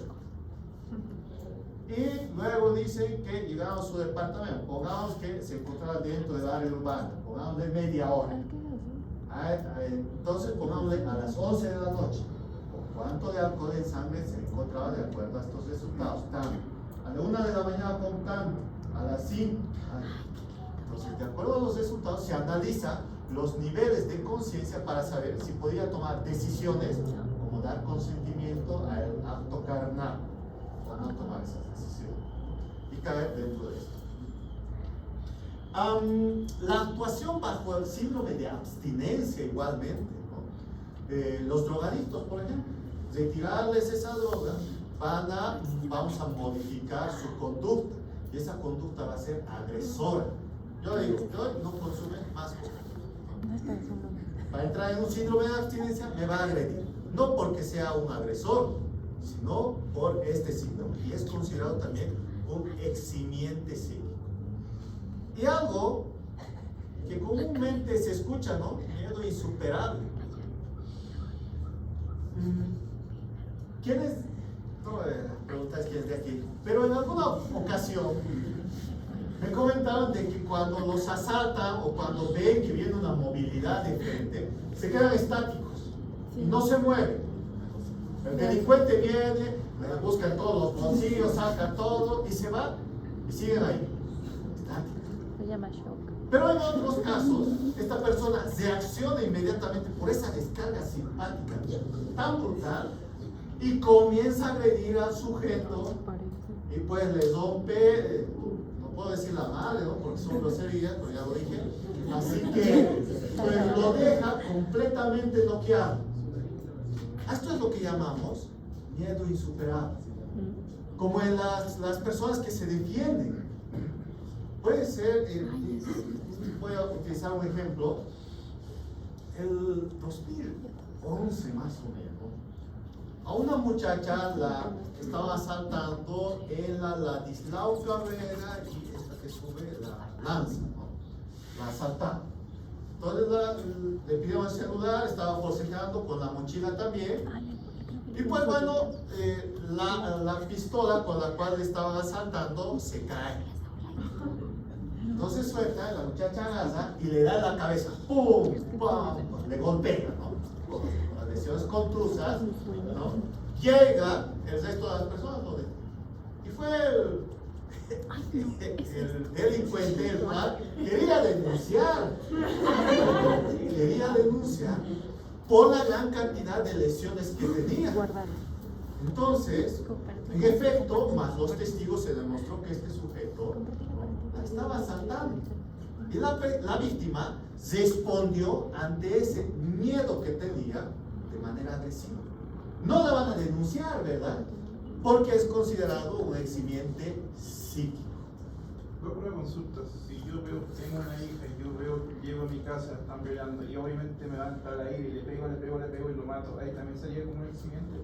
Y luego dicen que llegaron a su departamento. Pongamos que se encontraba dentro del área urbana. Pongámosle media hora. Entonces pongámosle a las 11 de la noche. ¿Con cuánto de alcohol en sangre se encontraba de acuerdo a estos resultados? Tanto. A la 1 de la mañana con tanto. A las 5. Entonces, de acuerdo a los resultados, se analiza los niveles de conciencia para saber si podía tomar decisiones como dar consentimiento al acto carnal o no tomar esas decisiones y caer dentro de esto. La actuación bajo el síndrome de abstinencia igualmente, ¿no? Los drogadictos, por ejemplo, retirarles esa droga, vamos a modificar su conducta y esa conducta va a ser agresora. Yo le digo, yo no consume más coca. Para entrar en un síndrome de abstinencia me va a agredir, no porque sea un agresor, sino por este síndrome, y es considerado también un eximiente psíquico. Y algo que comúnmente se escucha, ¿no? Miedo insuperable. ¿Quiénes? No preguntáis quién es de aquí, pero en alguna ocasión me comentaron de que cuando los asaltan o cuando ven que viene una movilidad de frente, se quedan estáticos y no se mueven. El delincuente viene, busca en todos los bolsillos, saca todo y se va y siguen ahí, estáticos. Se llama shock. Pero en otros casos, esta persona reacciona inmediatamente por esa descarga simpática tan brutal y comienza a agredir al sujeto y pues le rompe, no puedo decir la madre, ¿no? Porque son groserías, pero ya lo dije, así que pues lo deja completamente noqueado. Esto es lo que llamamos miedo insuperable, como en las personas que se defienden. Puede ser, voy a utilizar un ejemplo, el 2011 más o menos. A una muchacha la estaban asaltando en la Ladislao Carrera y esta que sube la Lanza, ¿no? La asaltaron. Entonces le pidieron el celular, estaba forcejeando con la mochila también. Y pues bueno, la pistola con la cual le estaban asaltando se cae. Entonces suelta, la muchacha agarra y le da en la cabeza, ¡pum! ¡Pum! Le golpea, ¿no? Con las lesiones contusas, ¿no? Llega el resto de las personas, ¿no? Y fue el delincuente, el cual quería denunciar por la gran cantidad de lesiones que tenía. Entonces, en efecto, más los testigos, se demostró que este sujeto la estaba asaltando. Y la víctima respondió ante ese miedo que tenía de manera agresiva. No la van a denunciar, ¿verdad? Porque es considerado un eximiente psíquico. Voy por una consulta. Si yo veo, tengo una hija y yo veo, llego a mi casa, están peleando y obviamente me va a entrar ahí y le pego y lo mato, ahí también sería como un eximiente.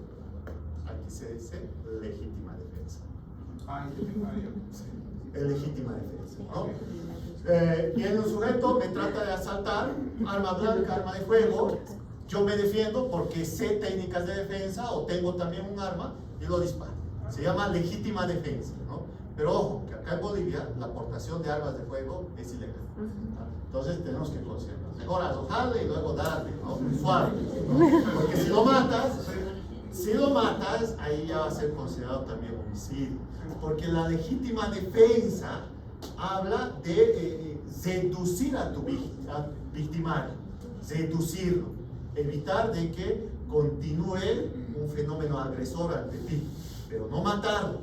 Aquí se dice legítima defensa. Sí. Es legítima defensa, ¿no? Viene un sujeto, me trata de asaltar, arma blanca, arma de fuego, yo me defiendo porque sé técnicas de defensa o tengo también un arma y lo disparo. Se llama legítima defensa, ¿no? Pero ojo, que acá en Bolivia la aportación de armas de fuego es ilegal. Entonces tenemos que considerar. Mejor arrojarle y luego darle, ¿no? Suave, ¿no? Porque si lo matas, ahí ya va a ser considerado también homicidio. Porque la legítima defensa habla de seducir a tu victimario, seducirlo, evitar de que continúe un fenómeno agresor ante ti, pero no matarlo.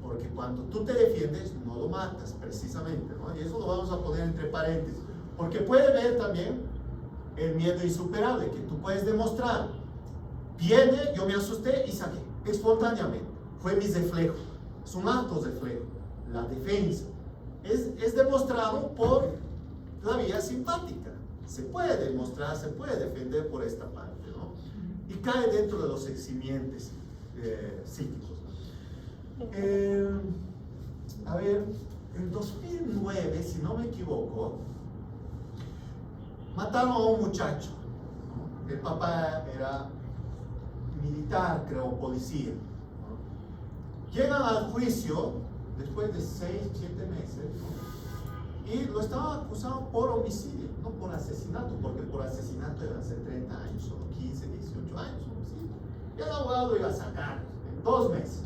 Porque cuando tú te defiendes, no lo matas, precisamente, ¿no? Y eso lo vamos a poner entre paréntesis. Porque puede ver también el miedo insuperable, que tú puedes demostrar. Viene, yo me asusté y saqué. espontáneamente, fue mi reflejo, es un acto reflejo, la defensa. Es demostrado por la vía simpática. Se puede demostrar, se puede defender por esta parte, ¿no? Y cae dentro de los eximientes psíquicos. A ver, en 2009, si no me equivoco, mataron a un muchacho, ¿no? El papá era militar, creo, policía, ¿no? Llegan al juicio después de 6, 7 meses, ¿no? Y lo estaban acusando por homicidio, no por asesinato, porque por asesinato eran hace 30 años, o 15, 18 años, homicidio. Y el abogado iba a sacar en 2 meses.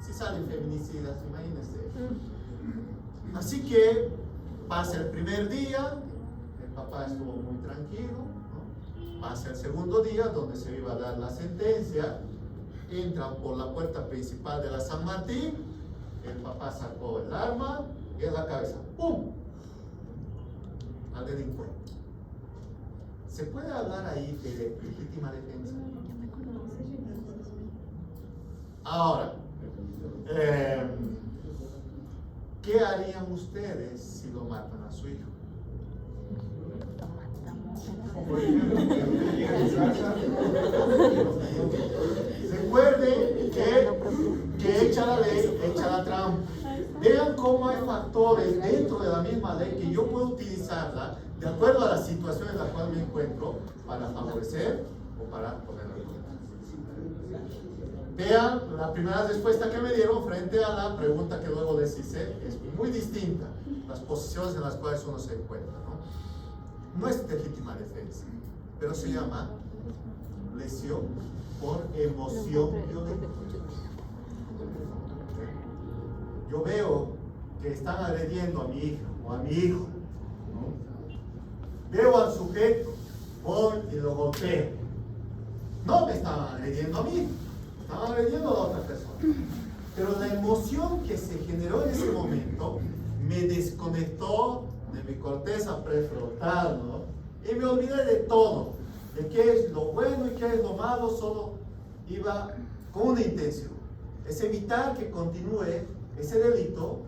Si salen feminicidas, imagínense. Así que pasa el primer día, el papá estuvo muy tranquilo, ¿no? Pasa el segundo día, donde se iba a dar la sentencia, entran por la puerta principal de la San Martín, el papá sacó el arma y en la cabeza, ¡pum!, al delincuente. ¿Se puede hablar ahí de legítima defensa? Ahora, ¿qué harían ustedes si lo matan a su hijo? Recuerden que echa la ley, echa la trampa. Vean cómo hay factores dentro de la misma ley que yo puedo utilizarla de acuerdo a la situación en la cual me encuentro para favorecer o para ponerla en contra. Vean la primera respuesta que me dieron frente a la pregunta que luego les hice, es muy distinta las posiciones en las cuales uno se encuentra, ¿no? No es legítima defensa, pero se llama lesión por emoción violenta. Yo veo que están agrediendo a mi hija o a mi hijo, ¿no? Veo al sujeto, voy y lo golpeo. No me estaban agrediendo a mí, estaban agrediendo a la otra persona. Pero la emoción que se generó en ese momento me desconectó de mi corteza prefrontal, ¿no? Y me olvidé de todo, de qué es lo bueno y qué es lo malo, solo iba con una intención, es evitar que continúe ese delito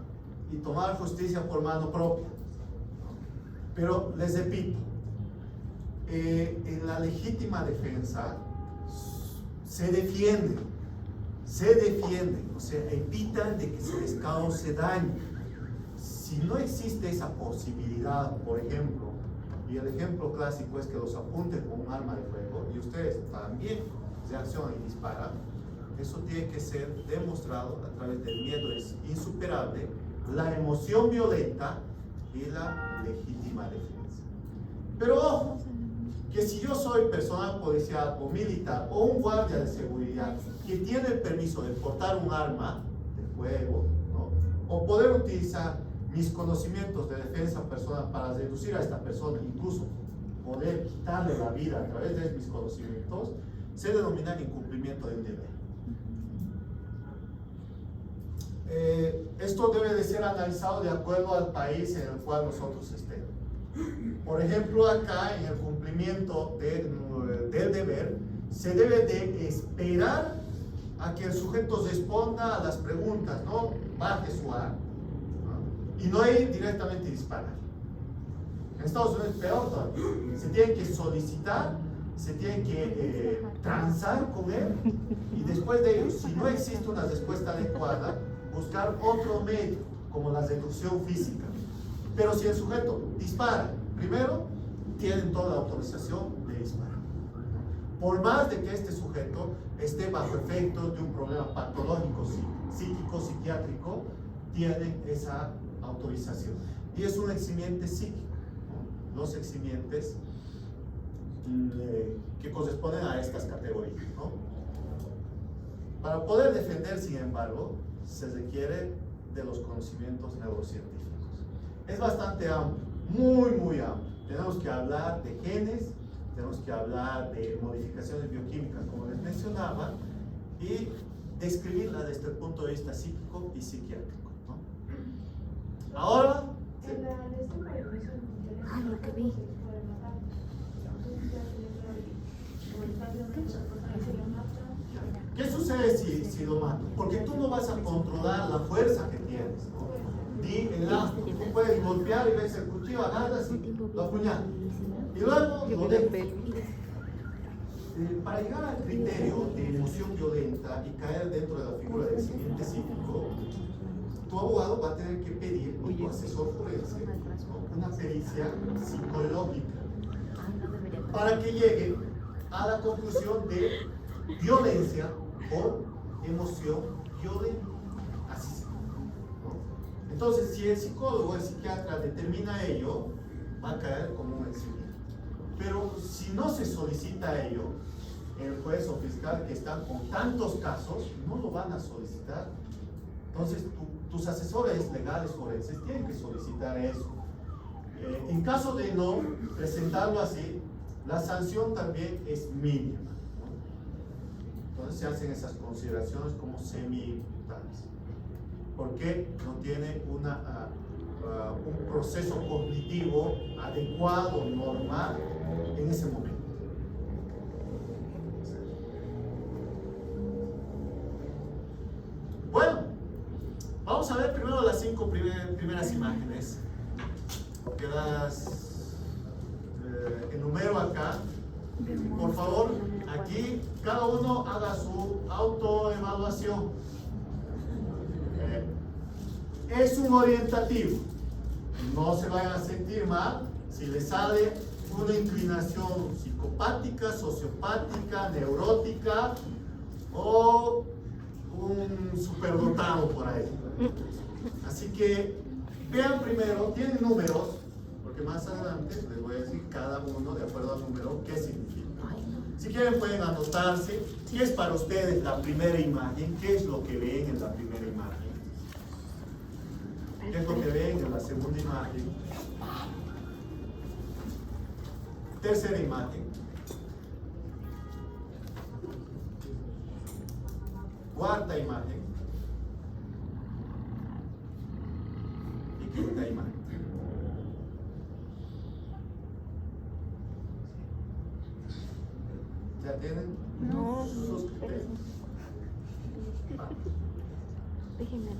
y tomar justicia por mano propia. Pero les repito, en la legítima defensa se defienden, o sea, evitan de que se les cause daño. Si no existe esa posibilidad, por ejemplo, y el ejemplo clásico es que los apunten con un arma de fuego y ustedes también reaccionan y disparan, eso tiene que ser demostrado a través del miedo es insuperable, la emoción violenta y la legítima defensa. Pero ojo, que si yo soy personal policial o militar o un guardia de seguridad que tiene el permiso de portar un arma de fuego, ¿no? O poder utilizar mis conocimientos de defensa personal para reducir a esta persona, incluso poder quitarle la vida a través de mis conocimientos, se denomina incumplimiento de un deber. Esto debe de ser analizado de acuerdo al país en el cual nosotros estemos. Por ejemplo, acá en el cumplimiento del deber, se debe de esperar a que el sujeto responda a las preguntas, ¿no? Baje su arma, ¿no? Y no ir directamente a disparar. En Estados Unidos es peor todavía. Se tiene que solicitar, se tiene que transar con él y después de ello, si no existe una respuesta adecuada, buscar otro medio, como la reducción física. Pero si el sujeto dispara, primero, tienen toda la autorización de disparar. Por más de que este sujeto esté bajo efectos de un problema patológico, psíquico, psiquiátrico, tienen esa autorización. Y es un eximiente psíquico, ¿no? Los eximientes que corresponden a estas categorías, ¿no? Para poder defender, sin embargo, se requiere de los conocimientos neurocientíficos. Es bastante amplio, muy amplio. Tenemos que hablar de genes, tenemos que hablar de modificaciones bioquímicas, como les mencionaba, y describirla desde el punto de vista psíquico y psiquiátrico, ¿no? Ahora... lo que vi. ¿Qué sucede? sucede si lo mato? Porque tú no vas a controlar la fuerza que tienes, ¿no? Tú puedes golpear y ves el cuchillo, agarras y lo apuñalas. Y luego lo dejas. Para llegar al criterio de emoción violenta y caer dentro de la figura del siguiente cívico, tu abogado va a tener que pedir, o tu asesor forense, ¿no?, una pericia psicológica para que llegue a la conclusión de violencia por emoción violenta. Así se llama, ¿no? Entonces, si el psicólogo o el psiquiatra determina ello, va a caer como un exilio. Pero si no se solicita ello, el juez o fiscal que están con tantos casos no lo van a solicitar. Entonces, tus asesores legales forenses tienen que solicitar eso. En caso de no presentarlo así, la sanción también es mínima, ¿no? Entonces se hacen esas consideraciones como semi-imputables, porque no tiene un proceso cognitivo adecuado, normal, en ese momento. Bueno, vamos a ver primero las 5 primeras imágenes, que las enumero acá. Por favor, aquí cada uno haga su autoevaluación. Es un orientativo. No se vayan a sentir mal si les sale una inclinación psicopática, sociopática, neurótica o un superdotado por ahí. Así que vean primero, tienen números, porque más adelante les voy a decir cada uno de acuerdo al número qué significa. Si quieren pueden anotarse qué es para ustedes la primera imagen, qué es lo que ven en la primera imagen, qué es lo que ven en la segunda imagen, tercera imagen, cuarta imagen y quinta imagen. ¿Ya tienen? No, Sus criterios. déjenme ver.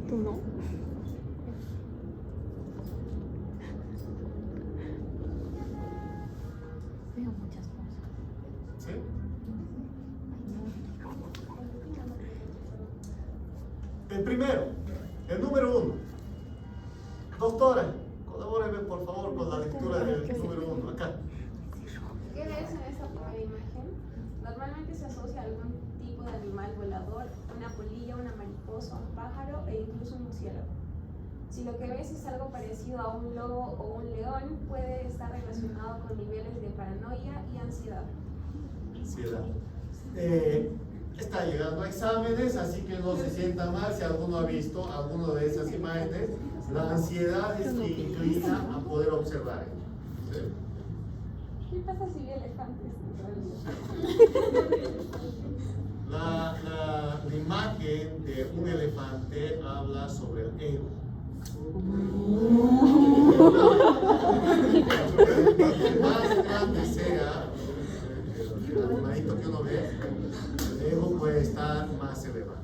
¿Tú no? Veo muchas cosas. ¿Sí? El primero, el número 1. Doctora, colabóreme por favor con la lectura del número 1. Acá. ¿Qué ves en esta primera imagen? Normalmente se asocia a algún tipo de animal volador, una polilla, una mariposa, un pájaro e incluso un murciélago. Si lo que ves es algo parecido a un lobo o un león, puede estar relacionado con niveles de paranoia y ansiedad. Ansiedad. Está llegando a exámenes, así que no se sienta mal si alguno ha visto alguna de esas imágenes. La ansiedad es que inclina a poder observar. ¿Sí? ¿Qué pasa si vi elefantes? La imagen de un elefante habla sobre el ego. Cuanto más grande sea el animalito que uno ve, el ego puede estar más elevado.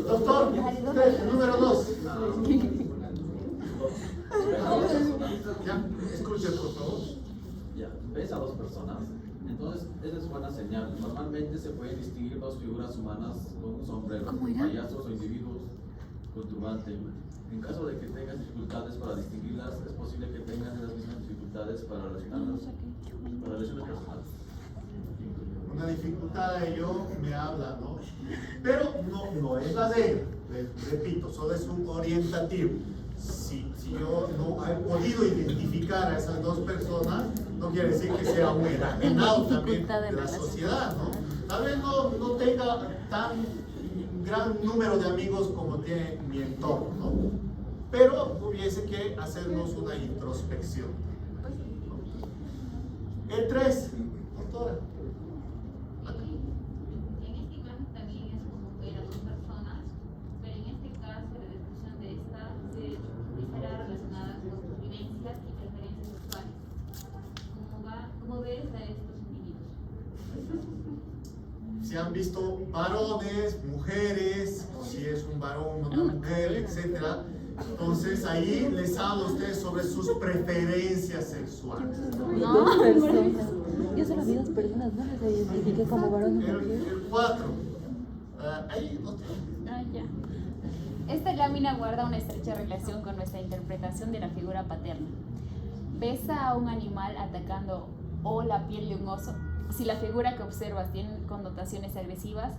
Doctor, usted, el número 2. Ya, escuche por favor. Ya, ves a dos personas, entonces esa es buena señal. Normalmente se pueden distinguir dos figuras humanas con un sombrero, payasos o individuos con turbante. En caso de que tengas dificultades para distinguirlas, es posible que tengas las mismas dificultades para relacionarlas, para relaciones personales. Una dificultad de ello me habla, ¿no? Pero no es la de, repito, solo es un orientativo. Si yo no he podido identificar a esas dos personas, no quiere decir que sea un enajenado también de la sociedad, ¿no? Tal vez no tenga tan gran número de amigos como tiene mi entorno, ¿no? Pero hubiese que hacernos una introspección, ¿no? El 3, doctora. han visto varones, mujeres, o si es un varón, una mujer, etc. Entonces ahí les hablo a ustedes sobre sus preferencias sexuales. No, personas. Yo solo vi dos personas, no les identifiqué como varón o mujer. El 4. Ahí no. Ah, ya. Esta lámina guarda una estrecha relación con nuestra interpretación de la figura paterna. Besa a un animal atacando o la piel de un oso. Si la figura que observas tiene connotaciones agresivas,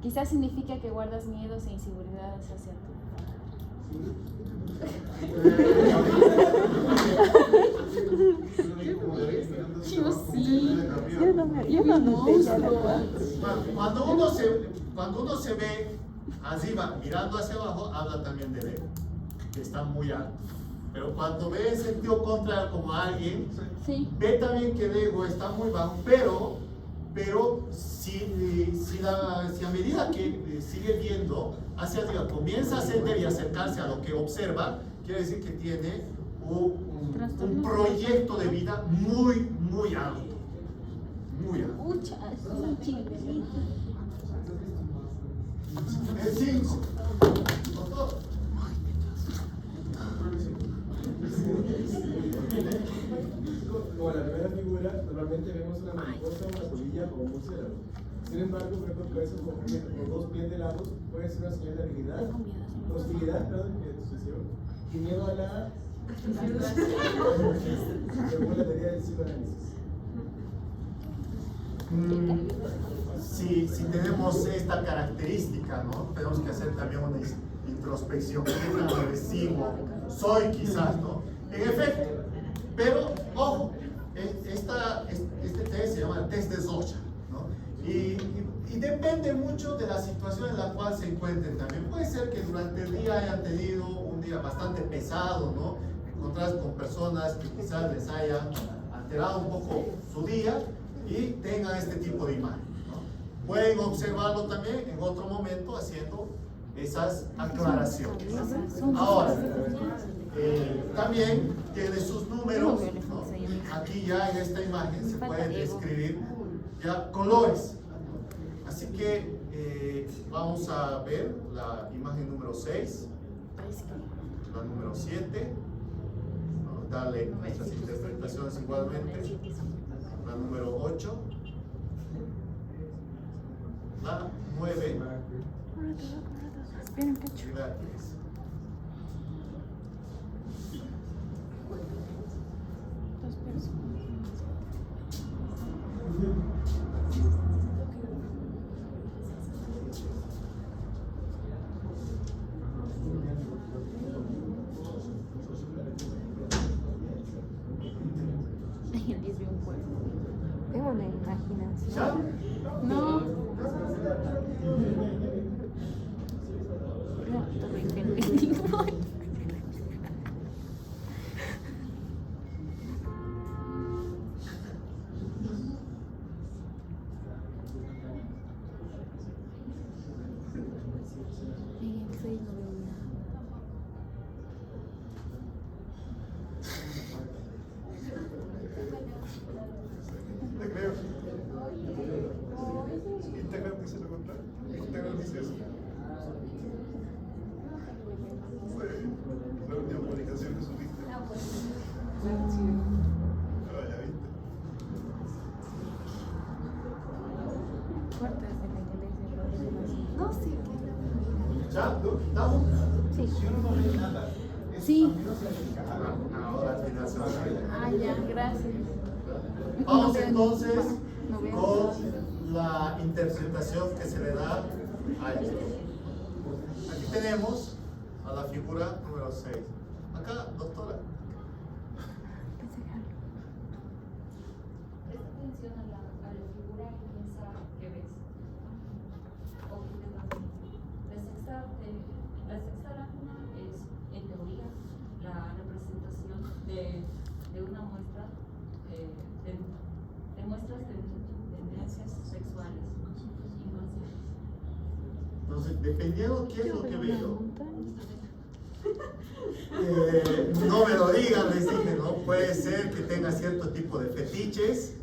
quizás significa que guardas miedos e inseguridades hacia tu Yo sí. Yo no noté ya la Cuando uno se ve arriba mirando hacia abajo, habla también del ego, que está muy alto. Pero cuando ve en sentido contrario como alguien, Sí. ve también que el ego está muy bajo, pero si a medida que sigue viendo hacia arriba, comienza a ascender y acercarse a lo que observa, quiere decir que tiene un proyecto de vida muy, muy alto. Muy alto. Muchas. El 5. Doctor. Como la primera figura, normalmente vemos una mariposa, una polilla o un murciélago. Sin embargo, por ejemplo, cabezas con dos pies de lado puede ser una señal de habilidad, hostilidad, y miedo a la según la teoría del psicoanálisis. Si tenemos esta característica, ¿no? Tenemos que hacer también una introspección. ¿Qué tan agresivo soy quizás, no? En efecto, pero ojo, este test se llama el test de Socha, ¿no? Y depende mucho de la situación en la cual se encuentren también. Puede ser que durante el día hayan tenido un día bastante pesado, ¿no? Encontrarse con personas que quizás les hayan alterado un poco su día y tengan este tipo de imagen, ¿no? Pueden observarlo también en otro momento haciendo esas aclaraciones. Ahora, también tiene sus números, ¿no? Aquí ya en esta imagen se pueden describir ya colores. Así que vamos a ver la imagen número 6, la número 7, ¿no? Darle nuestras interpretaciones igualmente, la número 8, la 9 y la 10. Tengo una imaginación. ¿Ya? No. Te creo. Instagram dice lo contrario. Instagram dice eso. La última publicación que subiste. Ah, ya viste. No, sí. ¿Ya? ¿Lo quitamos? Sí. Si uno no ve nada, Sí. Ahora al final se va a ver. Ah, ya, gracias. Vamos entonces No veo. con la interpretación que se le da a esto. Aquí tenemos a la figura número 6. Acá, doctora. Presta atención a la figura y piensa qué ves. O qué te das cuenta. La sexta lámina es, en teoría, la representación de una muestra de muestras de tendencias sexuales inconscientes. Entonces, dependiendo qué es lo que veo, no me lo digan, les dije, ¿no? Puede ser que tenga cierto tipo de fetiches,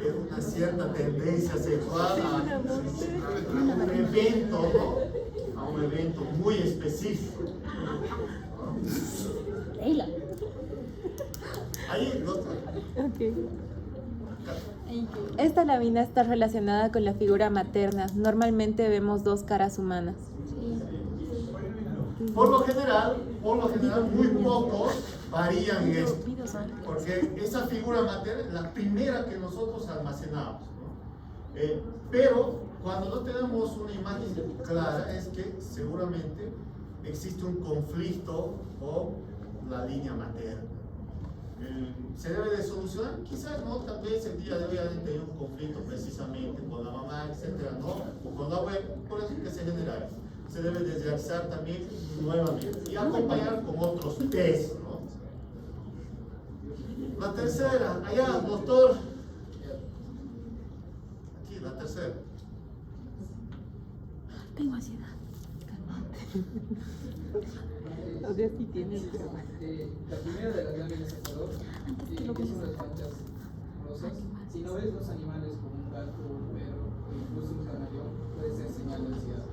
una cierta tendencia sexual a un evento, ¿no? A un evento muy específico. Leila. Ahí no. Esta lámina está relacionada con la figura materna. Normalmente vemos dos caras humanas. Por lo general, muy pocos varían en esto, porque esa figura materna es la primera que nosotros almacenamos, ¿no? Pero cuando no tenemos una imagen clara es que seguramente existe un conflicto con la línea materna. ¿Se debe de solucionar? Quizás no, tal vez el día de hoy hayan tenido un conflicto precisamente con la mamá, etcétera, ¿no? O con la abuela, por eso es que se genera eso. Se debe de realizar también nuevamente y acompañar con otros test, ¿no? La tercera, allá, doctor. Aquí, la tercera. Tengo ansiedad. O sea, sí tienes, pero... La primera de las láminas de color tiene unas manchas rosas. Si no ves los animales como un gato, un perro o incluso un camaleón, puede ser señal de ansiedad.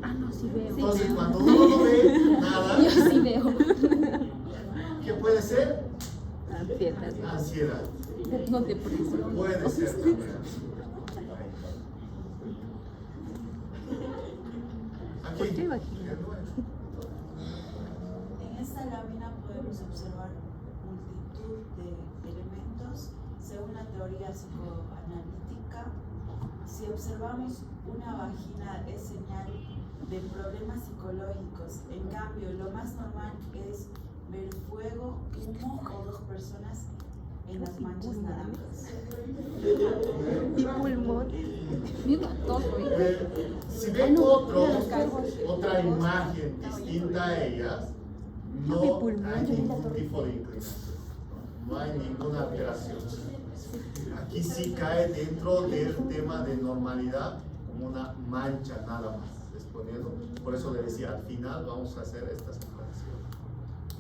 Ah, no, sí veo. Entonces, cuando uno no ve nada, Yo sí veo. ¿qué puede ser? Ansiedad. Ansiedad. No depresión. Puede ser también. Aquí. ¿Por qué imagino? En esta lámina podemos observar multitud de elementos según la teoría psicoanalítica. Si observamos una vagina es señal de problemas psicológicos. En cambio, lo más normal es ver fuego, humo o dos personas en las manchas naranjas. Y pulmón. Si ven otra imagen distinta a ellas, no hay ningún tipo de inclinación, no hay ninguna alteración. Aquí sí cae dentro del tema de normalidad como una mancha nada más, exponiendo. Por eso le decía, al final vamos a hacer estas aclaraciones.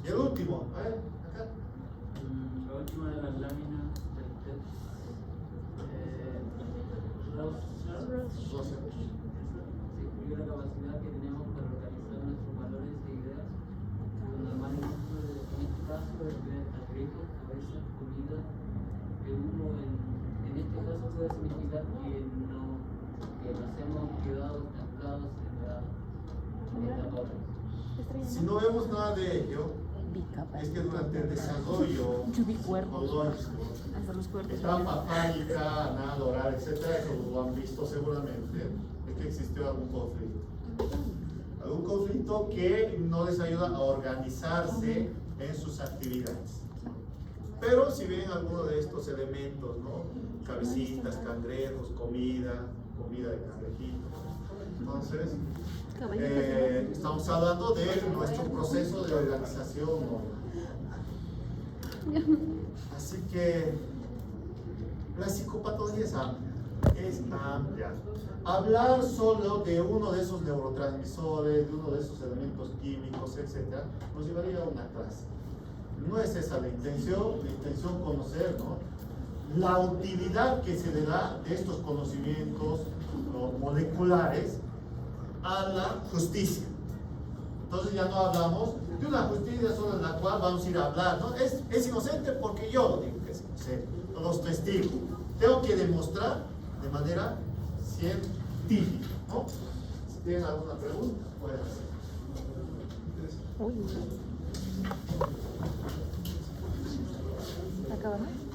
Y el último, a ver, acá. La última de las láminas del TED. Describió la capacidad que tenemos para organizar nuestros valores e ideas. Lo normal en este caso es ver agregos, cabeza, comida, el humo en este caso puede significar que nos hemos quedado estancados en la etapa. Si no vemos nada de ello, es que durante el desarrollo psicológico, etapa fálica, anal, oral, etcétera, eso lo han visto seguramente, es que existió algún conflicto. Algún conflicto que no les ayuda a organizarse en sus actividades. Pero si ven alguno de estos elementos, ¿no? Cabecitas, cangrejos, comida de cangrejitos. Entonces, estamos hablando de nuestro proceso de organización, ¿no? Así que la psicopatología es amplia. Hablar solo de uno de esos neurotransmisores, de uno de esos elementos químicos, etc., nos llevaría a una clase. No es esa la intención conocer, ¿no? La utilidad que se le da de estos conocimientos moleculares a la justicia. Entonces ya no hablamos de una justicia solo en la cual vamos a ir a hablar, ¿no? Es inocente porque yo lo digo que es inocente, los testigos. Tengo que demostrar de manera científica, ¿no? Si tienen alguna pregunta, pueden hacer. ¿Acabamos?